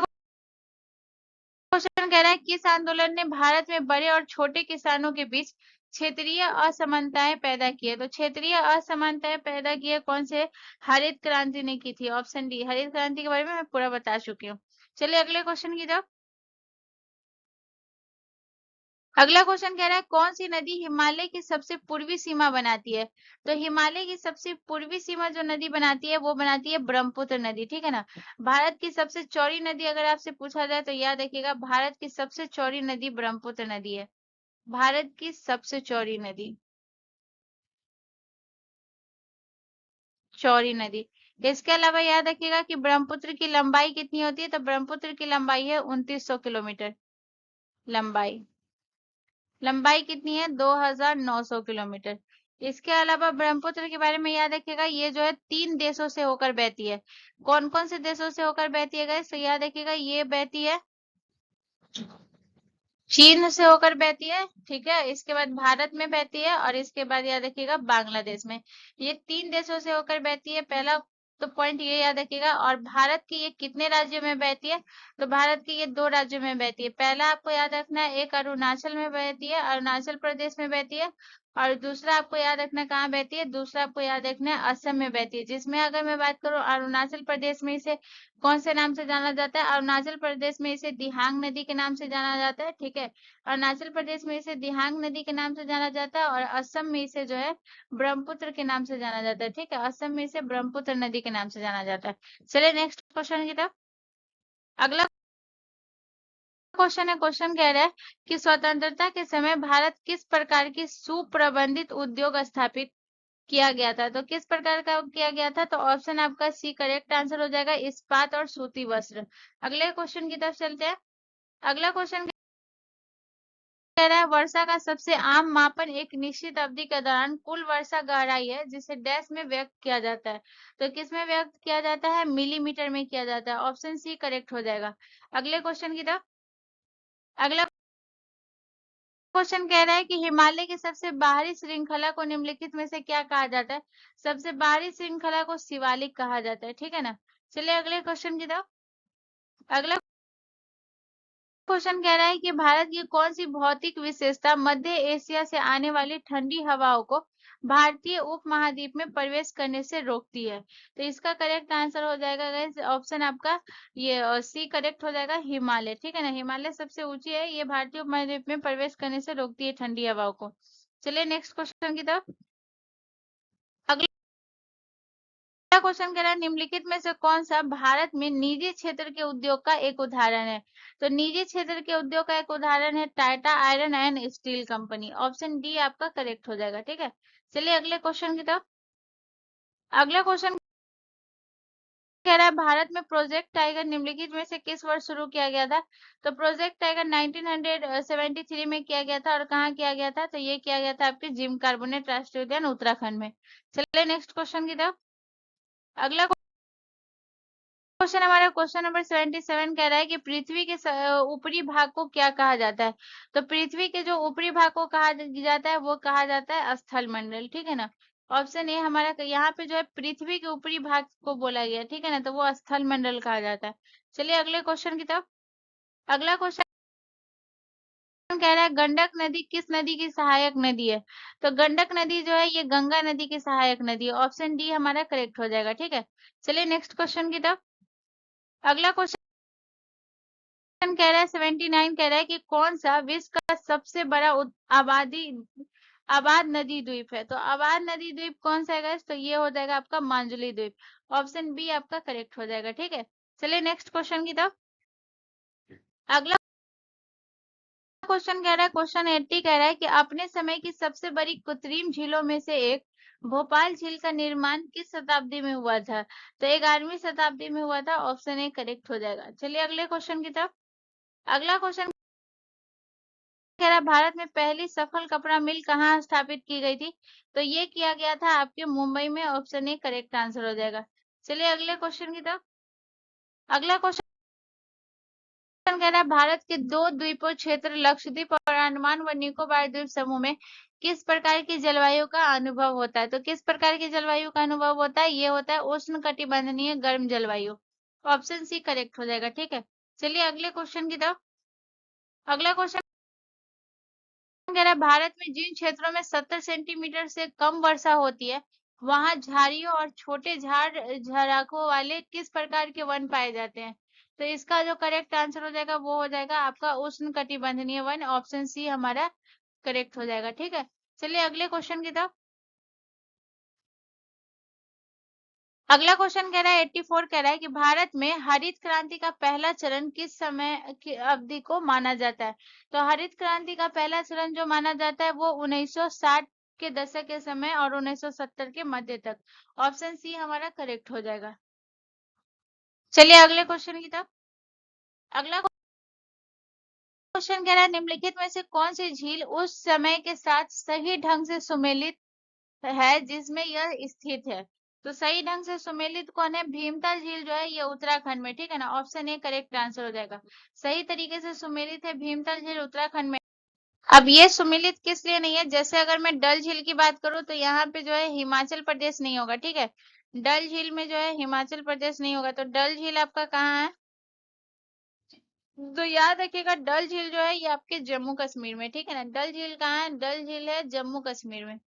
क्वेश्चन कह रहा है किस आंदोलन ने भारत में बड़े और छोटे किसानों के बीच क्षेत्रीय असमानताएं पैदा की है? तो क्षेत्रीय असमानताएं पैदा की है कौन से? हरित क्रांति ने की थी। ऑप्शन डी, हरित क्रांति के बारे में मैं पूरा बता चुकी हूँ। चलिए अगले क्वेश्चन की तरफ। अगला क्वेश्चन कह रहा है कौन सी नदी हिमालय की सबसे पूर्वी सीमा बनाती है? तो हिमालय की सबसे पूर्वी सीमा जो नदी बनाती है वो बनाती है ब्रह्मपुत्र नदी। ठीक है ना, भारत की सबसे चौड़ी नदी अगर आपसे पूछा जाए तो याद रखिएगा भारत की सबसे चौड़ी नदी ब्रह्मपुत्र नदी है। भारत की सबसे चौड़ी नदी, चौड़ी नदी। इसके अलावा याद रखिएगा कि ब्रह्मपुत्र की लंबाई कितनी होती है? तो ब्रह्मपुत्र की लंबाई है 2900 किलोमीटर। लंबाई लंबाई कितनी है? 2900 किलोमीटर। इसके अलावा ब्रह्मपुत्र के बारे में याद रखिएगा ये जो है 3 देशों से होकर बहती है। कौन कौन से देशों से होकर बहती है गाइस? तो याद रखिएगा ये बहती है चीन से होकर बहती है। ठीक है, इसके बाद भारत में बहती है और इसके बाद याद रखिएगा बांग्लादेश में। ये 3 देशों से होकर बहती है। पहला तो पॉइंट ये याद रखिएगा। और भारत की ये कितने राज्यों में बहती है? तो भारत की ये 2 राज्यों में बहती है। पहला आपको याद रखना है एक अरुणाचल में बहती है, अरुणाचल प्रदेश में बहती है। और दूसरा आपको याद रखना कहाँ बहती है? दूसरा आपको याद रखना है असम में बहती है। जिसमें अगर मैं बात करूँ अरुणाचल प्रदेश में इसे कौन से नाम से जाना जाता है? अरुणाचल प्रदेश में इसे दिहांग नदी के नाम से जाना जाता है। ठीक है, अरुणाचल प्रदेश में इसे दिहांग नदी के नाम से जाना जाता है और असम में इसे जो है ब्रह्मपुत्र के नाम से जाना जाता है। ठीक है, असम में इसे ब्रह्मपुत्र नदी के नाम से जाना जाता है। चलिए नेक्स्ट क्वेश्चन की तरफ। अगला क्वेश्चन है, क्वेश्चन कह रहा है कि स्वतंत्रता के समय भारत किस प्रकार की सुप्रबंधित उद्योग स्थापित किया गया था? तो किस प्रकार का किया गया था? तो ऑप्शन आपका सी करेक्ट आंसर हो जाएगा, इस्पात और सूती वस्त्र। अगले क्वेश्चन की तरफ चलते हैं। अगला क्वेश्चन कह रहा है वर्षा का सबसे आम मापन एक निश्चित अवधि के दौरान कुल वर्षा गहराई है जिसे डैश में व्यक्त किया जाता है। तो किस में व्यक्त किया जाता है? मिलीमीटर में किया जाता है। ऑप्शन सी करेक्ट हो जाएगा। अगले क्वेश्चन की तरफ। अगला क्वेश्चन कह रहा है कि हिमालय की सबसे बाहरी श्रृंखला को निम्नलिखित में से क्या कहा जाता है? सबसे बाहरी श्रृंखला को शिवालिक कहा जाता है। ठीक है ना, चलिए अगले क्वेश्चन की तरफ। अगला क्वेश्चन कह रहा है कि भारत की कौन सी भौतिक विशेषता मध्य एशिया से आने वाली ठंडी हवाओं को भारतीय उपमहाद्वीप में प्रवेश करने से रोकती है? तो इसका करेक्ट आंसर हो जाएगा गाइस ऑप्शन आपका ये सी करेक्ट हो जाएगा, हिमालय। ठीक है ना, हिमालय सबसे ऊंची है, ये भारतीय उपमहाद्वीप में प्रवेश करने से रोकती है ठंडी हवाओं को। चलिए नेक्स्ट क्वेश्चन की तरफ। अगला क्वेश्चन कह रहा है निम्नलिखित में से कौन सा भारत में निजी क्षेत्र के उद्योग का एक उदाहरण है? तो निजी क्षेत्र के उद्योग का एक उदाहरण है Tata iron and steel company. Option D आपका करेक्ट हो जाएगा। ठीक है, चलिए अगले क्वेश्चन की तरफ। अगला क्वेश्चन कह रहा है भारत में प्रोजेक्ट टाइगर निम्नलिखित में से किस वर्ष शुरू किया गया था? तो प्रोजेक्ट टाइगर 1973 में किया गया था। और कहाँ किया गया था? तो ये किया गया था आपके जिम कार्बोनेट राष्ट्रीय उद्यान उत्तराखंड में। चलिए नेक्स्ट क्वेश्चन की तरफ। अगला क्वेश्चन हमारा क्वेश्चन नंबर 77 कह रहा है कि पृथ्वी के ऊपरी भाग को क्या कहा जाता है। तो पृथ्वी के जो ऊपरी भाग को कहा जाता है वो कहा जाता है स्थल मंडल, ठीक है ना। ऑप्शन ए हमारा यहाँ पे जो है पृथ्वी के ऊपरी भाग को बोला गया, ठीक है ना, तो वो स्थल मंडल कहा जाता है। चलिए अगले क्वेश्चन की तरफ। अगला क्वेश्चन कह रहा है गंडक नदी किस नदी की सहायक नदी है। तो गंडक नदी जो है ये गंगा नदी की सहायक नदी है। ऑप्शन डी हमारा करेक्ट हो जाएगा, ठीक है। चलिए नेक्स्ट क्वेश्चन की तरफ। अगला क्वेश्चन कह रहा है 79 कह रहा है कि कौन सा विश्व का सबसे बड़ा आबाद नदी द्वीप है। तो आबाद नदी द्वीप कौन सा है guys? तो ये हो जाएगा आपका मांजुली द्वीप। ऑप्शन बी आपका करेक्ट हो जाएगा, ठीक है। चलिए नेक्स्ट क्वेश्चन की तरफ। अगला क्वेश्चन कह रहा है क्वेश्चन 80 कह रहा है कि अपने समय की सबसे बड़ी कृत्रिम झीलों में से एक भोपाल झील का निर्माण किस शताब्दी में हुआ था। तो 11वीं शताब्दी में हुआ था। ऑप्शन ए करेक्ट हो जाएगा। चलिए अगले क्वेश्चन की तरफ। अगला क्वेश्चन कह रहा है भारत में पहली सफल कपड़ा मिल कहाँ स्थापित की गई थी। तो ये किया गया था आपके मुंबई में। ऑप्शन ए करेक्ट आंसर हो जाएगा। चलिए अगले क्वेश्चन की तरफ। अगला क्वेश्चन कह रहा है भारत के दो द्वीपों क्षेत्र लक्षद्वीप और अंडमान व निकोबार द्वीप समूह में किस प्रकार की जलवायु का अनुभव होता है। तो किस प्रकार की जलवायु का अनुभव होता है, ये होता है उष्ण कटिबंधनीय गर्म जलवायु। ऑप्शन सी करेक्ट हो जाएगा, ठीक है। चलिए अगले क्वेश्चन की तरफ। अगला क्वेश्चन कह रहा है भारत में जिन क्षेत्रों में 70 सेंटीमीटर से कम वर्षा होती है वहां झाड़ियों और छोटे झाड़ झराखों वाले किस प्रकार के वन पाए जाते हैं। तो इसका जो करेक्ट आंसर हो जाएगा वो हो जाएगा आपका उष्ण कटिबंधनीय वन। ऑप्शन सी हमारा करेक्ट हो जाएगा, ठीक है। चलिए अगले क्वेश्चन की तरफ। अगला क्वेश्चन कह रहा है 84 कह रहा है कि भारत में हरित क्रांति का पहला चरण किस समय की अवधि को माना जाता है। तो हरित क्रांति का पहला चरण जो माना जाता है वो 1960 के दशक के समय और 1970 के मध्य तक। ऑप्शन सी हमारा करेक्ट हो जाएगा। चलिए अगले क्वेश्चन की तरफ। अगला क्वेश्चन कह रहा है निम्नलिखित में से कौन सी झील उस समय के साथ सही ढंग से सुमेलित है जिसमें यह स्थित है। तो सही ढंग से सुमेलित कौन है, भीमताल झील जो है ये उत्तराखंड में, ठीक है ना। ऑप्शन ए करेक्ट आंसर हो जाएगा। सही तरीके से सुमेलित है भीमताल झील उत्तराखंड में। अब ये सुमेलित किस लिए नहीं है, जैसे अगर मैं डल झील की बात करूं तो यहाँ पे जो है हिमाचल प्रदेश नहीं होगा, ठीक है। डल झील में जो है हिमाचल प्रदेश नहीं होगा। तो डल झील आपका कहाँ है, तो याद रखिएगा डल झील जो है ये आपके जम्मू कश्मीर में, ठीक है ना। डल झील कहाँ है, डल झील है जम्मू कश्मीर में।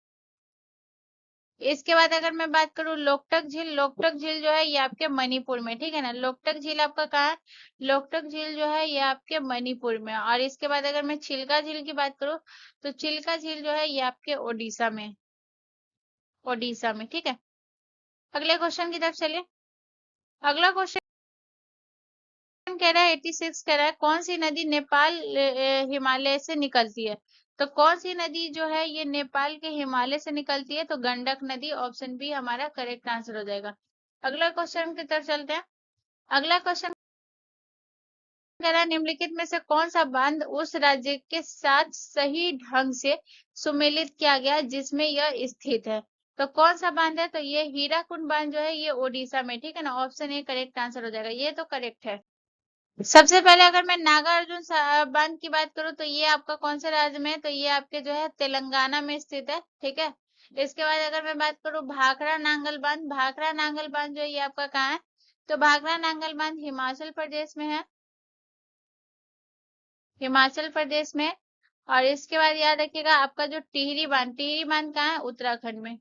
इसके बाद अगर मैं बात करूं लोकटक झील, लोकटक झील जो है ये आपके मणिपुर में, ठीक है ना। लोकटक झील आपका कहाँ है, लोकटक झील जो है ये आपके मणिपुर में। और इसके बाद अगर मैं चिल्का झील की बात करूं तो चिल्का झील जो है ये आपके ओडिशा में, ओडिशा में, ठीक है। अगले क्वेश्चन की तरफ चलिए। अगला क्वेश्चन कह रहा है 86 कह रहा है कौन सी नदी नेपाल हिमालय से निकलती है। तो कौन सी नदी जो है ये नेपाल के हिमालय से निकलती है। तो गंडक नदी। ऑप्शन बी हमारा करेक्ट आंसर हो जाएगा। अगला क्वेश्चन की तरफ चलते हैं। अगला क्वेश्चन कह रहा है निम्नलिखित में से कौन सा बांध उस राज्य के साथ सही ढंग से सुमेलित किया गया जिसमें यह स्थित है। तो कौन सा बांध है, तो ये हीराकुंड बांध जो है ये ओडिशा में, ठीक है ना। ऑप्शन ए करेक्ट आंसर हो जाएगा, ये तो करेक्ट है। सबसे पहले अगर मैं नागार्जुन बांध की बात करूं तो ये आपका कौन से राज्य में है, तो ये आपके जो है तेलंगाना में स्थित है, ठीक है। इसके बाद अगर मैं बात करूं भाखड़ा नांगल बांध, भाखड़ा नांगल बांध जो है ये आपका कहाँ है, तो भाखड़ा नांगल बांध हिमाचल प्रदेश में है, हिमाचल प्रदेश में। और इसके बाद याद रखिएगा आपका जो टिहरी बांध, टिहरी बांध कहाँ है, उत्तराखंड में,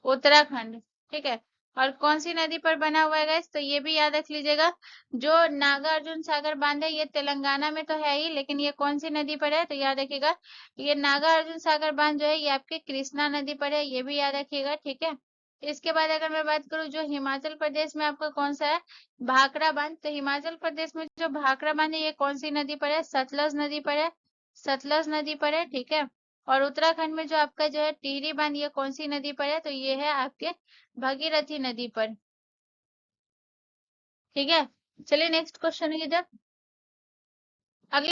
उत्तराखंड, ठीक है। और कौन सी नदी पर बना हुआ है guys? तो ये भी याद रख लीजिएगा। जो नागार्जुन सागर बांध है ये तेलंगाना में तो है ही, लेकिन ये कौन सी नदी पर है, तो याद रखिएगा ये नागार्जुन सागर बांध जो है ये आपके कृष्णा नदी पर है, ये भी याद रखिएगा, ठीक है। इसके बाद अगर मैं बात करूं जो हिमाचल प्रदेश में आपका कौन सा है, भाखड़ा बांध। तो हिमाचल प्रदेश में जो भाखड़ा बांध है ये कौन सी नदी पर है, सतलज नदी पर है, सतलज नदी पर है, ठीक है। और उत्तराखंड में जो आपका जो है टिहरी बांध ये कौन सी नदी पर है, तो ये है आपके भागीरथी नदी पर, ठीक है। चलिए नेक्स्ट क्वेश्चन की तरफ। अगला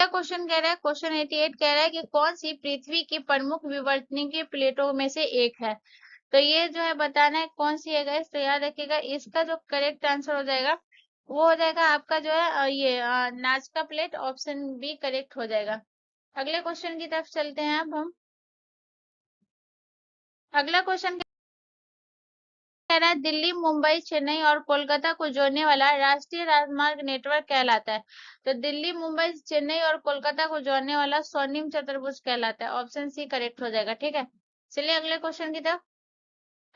क्वेश्चन कह रहा है क्वेश्चन 88 कह रहा है कि कौन सी पृथ्वी की प्रमुख विवर्तनिकी प्लेटों में से एक है। तो ये जो है बताना है कौन सी है गाइस। तो याद रखिएगा इसका जो करेक्ट आंसर हो जाएगा वो हो जाएगा आपका जो है Nazca plate, option B correct हो जाएगा। अगले क्वेश्चन की तरफ चलते हैं अब हम। अगला क्वेश्चन कह रहा है दिल्ली, मुंबई, चेन्नई और कोलकाता को जोड़ने वाला राष्ट्रीय राजमार्ग नेटवर्क कहलाता है। तो दिल्ली, मुंबई, चेन्नई और कोलकाता को जोड़ने वाला स्वर्णिम चतुर्भुज कहलाता है। ऑप्शन सी करेक्ट हो जाएगा। ठीक है, चलिए अगले क्वेश्चन की तरफ।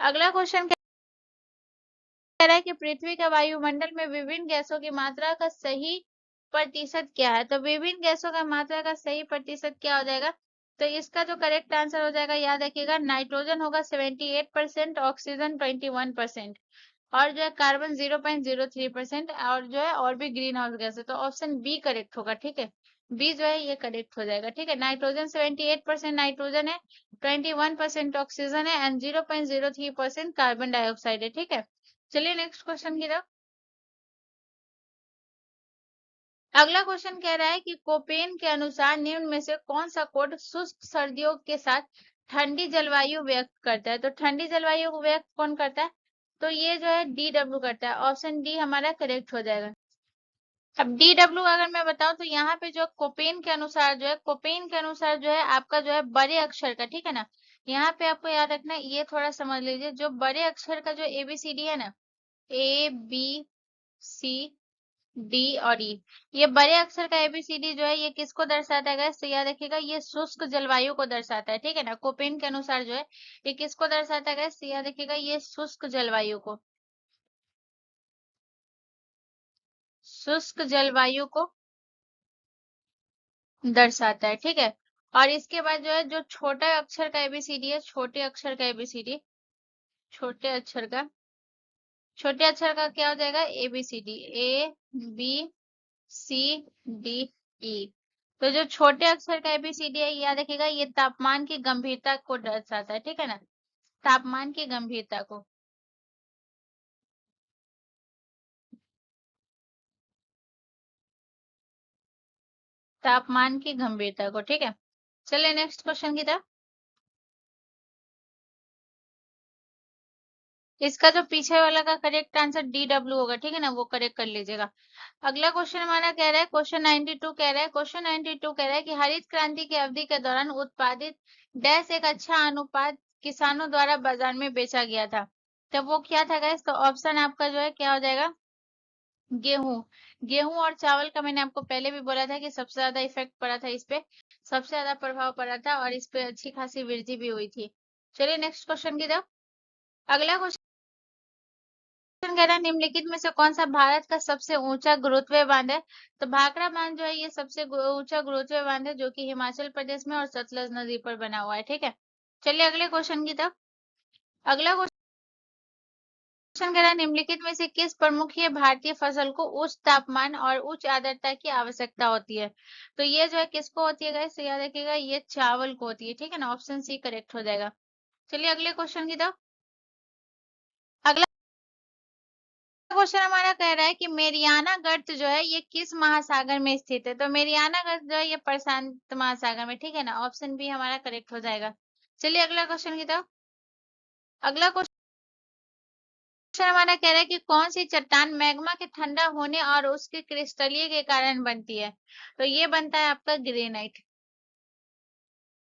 अगला क्वेश्चन कह रहा है कि पृथ्वी के वायुमंडल में विभिन्न गैसों की मात्रा का सही प्रतिशत क्या है। तो विभिन्न गैसों का मात्रा का सही प्रतिशत क्या हो जाएगा। तो इसका जो करेक्ट आंसर हो जाएगा याद रखिएगा, नाइट्रोजन होगा 78%, ऑक्सीजन 21% और जो है कार्बन 0.03% और जो है और भी ग्रीन हाउस गैस है। तो ऑप्शन बी करेक्ट होगा। ठीक है, बी जो है ये करेक्ट हो जाएगा। ठीक है, नाइट्रोजन 78% नाइट्रोजन है, 21% ऑक्सीजन है एंड 0.03% कार्बन डाइऑक्साइड है। ठीक है, चलिए नेक्स्ट क्वेश्चन की तरफ। अगला क्वेश्चन कह रहा है कि कोपेन के अनुसार निम्न में से कौन सा कोड शुष्क सर्दियों के साथ ठंडी जलवायु व्यक्त करता है। तो ठंडी जलवायु को व्यक्त कौन करता है। तो ये जो है डी डब्ल्यू करता है। ऑप्शन डी हमारा करेक्ट हो जाएगा। अब डी डब्ल्यू अगर मैं बताऊं तो यहाँ पे जो कोपेन के अनुसार जो है, कोपेन के अनुसार जो है आपका जो है बड़े अक्षर का, ठीक है ना, यहाँ पे आपको याद रखना है, ये थोड़ा समझ लीजिए, जो बड़े अक्षर का जो एबीसीडी है ना, ए बी सी डी और ई, ये बड़े अक्षर का एबीसीडी जो है ये किसको दर्शाता है guys? तो याद रखिएगा ये शुष्क जलवायु को दर्शाता है। ठीक है ना, कोपेन के अनुसार जो है ये किसको दर्शाता है guys? तो याद रखिएगा ये शुष्क जलवायु को, शुष्क जलवायु को दर्शाता है। ठीक है, और इसके बाद जो है जो छोटा अक्षर का एबीसीडी है, छोटे अक्षर का एबीसीडी, छोटे अक्षर का, छोटे अक्षर का क्या हो जाएगा, ABCD, A B C D E. तो जो छोटे अक्षर का एबीसीडी है याद रखिएगा ये तापमान की गंभीरता को दर्शाता है। ठीक है ना, तापमान की गंभीरता को, तापमान की गंभीरता को। ठीक है, चलिए नेक्स्ट क्वेश्चन की तरफ। इसका जो पीछे वाला का करेक्ट आंसर डी डब्ल्यू होगा। ठीक है ना, वो करेक्ट कर लीजिएगा। अगला क्वेश्चन हमारा कह रहा है, क्वेश्चन 92 कह रहा है, क्वेश्चन 92 कह रहा है कि हरित क्रांति की अवधि के दौरान उत्पादित डैश एक अच्छा अनुपात किसानों द्वारा बाजार में बेचा गया था। तब वो क्या था गैस। तो ऑप्शन आपका जो है क्या हो जाएगा, गेहूं। गेहूं और चावल का मैंने आपको पहले भी बोला था कि सबसे ज्यादा इफेक्ट पड़ा था इस पे, सबसे ज्यादा प्रभाव पड़ा था और इस पे अच्छी खासी वृद्धि भी हुई थी। चलिए नेक्स्ट क्वेश्चन की तरफ। अगला क्वेश्चन कह रहा है निम्नलिखित में से कौन सा भारत का सबसे ऊंचा गुरुत्वीय बांध है। तो भाखड़ा बांध जो है ये सबसे ऊंचा गुरुत्वीय बांध है जो कि हिमाचल प्रदेश में और सतलज नदी पर बना हुआ है। ठीक है, चलिए अगले क्वेश्चन की तरफ। अगला क्वेश्चन कह रहा है निम्नलिखित में से किस प्रमुख भारतीय फसल को उच्च तापमान और उच्च आर्द्रता की आवश्यकता होती है। तो ये जो है किसको होती है गाइस, याद रखिएगा ये चावल को होती है। ठीक है ना, ऑप्शन सी करेक्ट हो जाएगा। चलिए अगले क्वेश्चन की तरफ। अगला क्वेश्चन हमारा कह रहा है कि मेरियाना गर्त जो है ये किस महासागर में स्थित है। तो मेरियाना गर्त जो है ये प्रशांत महासागर में। ठीक है ना, ऑप्शन बी हमारा करेक्ट हो जाएगा। चलिए अगला क्वेश्चन की तरफ। अगला क्वेश्चन हमारा कह रहा है कि कौन सी चट्टान मैग्मा के ठंडा होने और उसके क्रिस्टलीय के कारण बनती है। तो ये बनता है आपका ग्रेनाइट।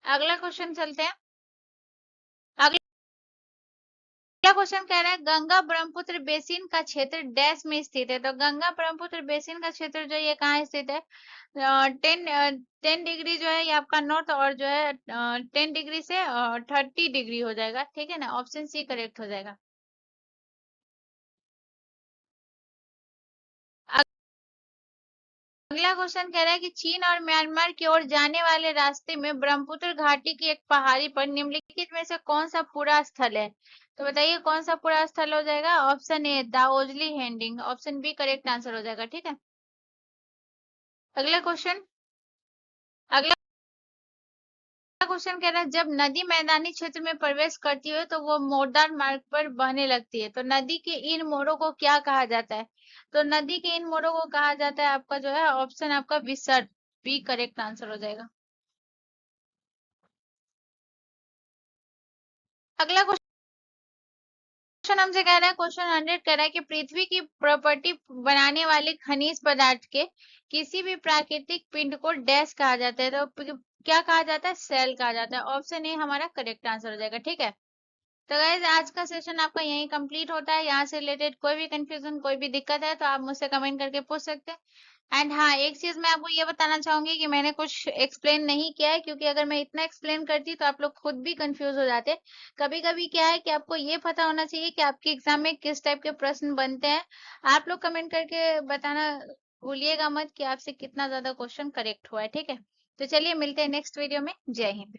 अगला क्वेश्चन चलते हैं। अगला क्वेश्चन कह रहा है गंगा ब्रह्मपुत्र बेसिन का क्षेत्र डैश में स्थित है। तो गंगा ब्रह्मपुत्र बेसिन का क्षेत्र जो ये कहाँ स्थित है, 10 डिग्री जो है ये आपका नॉर्थ और जो है 10 डिग्री से 30 डिग्री हो जाएगा। ठीक है ना, ऑप्शन सी करेक्ट हो जाएगा। अगला क्वेश्चन कह रहा है कि चीन और म्यांमार की ओर जाने वाले रास्ते में ब्रह्मपुत्र घाटी की एक पहाड़ी पर निम्नलिखित में से कौन सा पूरा स्थल है। तो बताइए कौन सा पूरा स्थल हो जाएगा। Option A Daojali Hading, option B correct answer हो जाएगा। ठीक है, अगला क्वेश्चन। अगला क्वेश्चन कह रहा है जब नदी मैदानी क्षेत्र में प्रवेश करती है तो वो मोड़दार मार्ग पर बहने लगती है। तो नदी के इन मोड़ों को क्या कहा जाता है। तो नदी के इन मोड़ों को कहा जाता है आपका जो है ऑप्शन आपका विसर्ग, बी करेक्ट आंसर हो जाएगा। अगला क्वेश्चन हमसे कह रहा है, क्वेश्चन 100 कह रहा है कि पृथ्वी की प्रॉपर्टी बनाने वाले खनिज पदार्थ के किसी भी प्राकृतिक पिंड को डैश कहा जाता है। तो क्या कहा जाता है? सेल कहा जाता है। ऑप्शन ए हमारा करेक्ट आंसर हो जाएगा। ठीक है, तो गाइज आज का सेशन आपका यहीं कंप्लीट होता है। यहाँ से रिलेटेड कोई भी कंफ्यूजन, कोई भी दिक्कत है तो आप मुझसे कमेंट करके पूछ सकते हैं। एंड हाँ, एक चीज मैं आपको ये बताना चाहूंगी कि मैंने कुछ एक्सप्लेन नहीं किया है, क्योंकि अगर मैं इतना एक्सप्लेन करती तो आप लोग खुद भी कंफ्यूज हो जाते। कभी कभी क्या है कि आपको ये पता होना चाहिए कि आपके एग्जाम में किस टाइप के प्रश्न बनते हैं। आप लोग कमेंट करके बताना भूलिएगा मत कि आपसे कितना ज्यादा क्वेश्चन करेक्ट हुआ है। ठीक है, तो चलिए मिलते हैं नेक्स्ट वीडियो में। जय हिंद।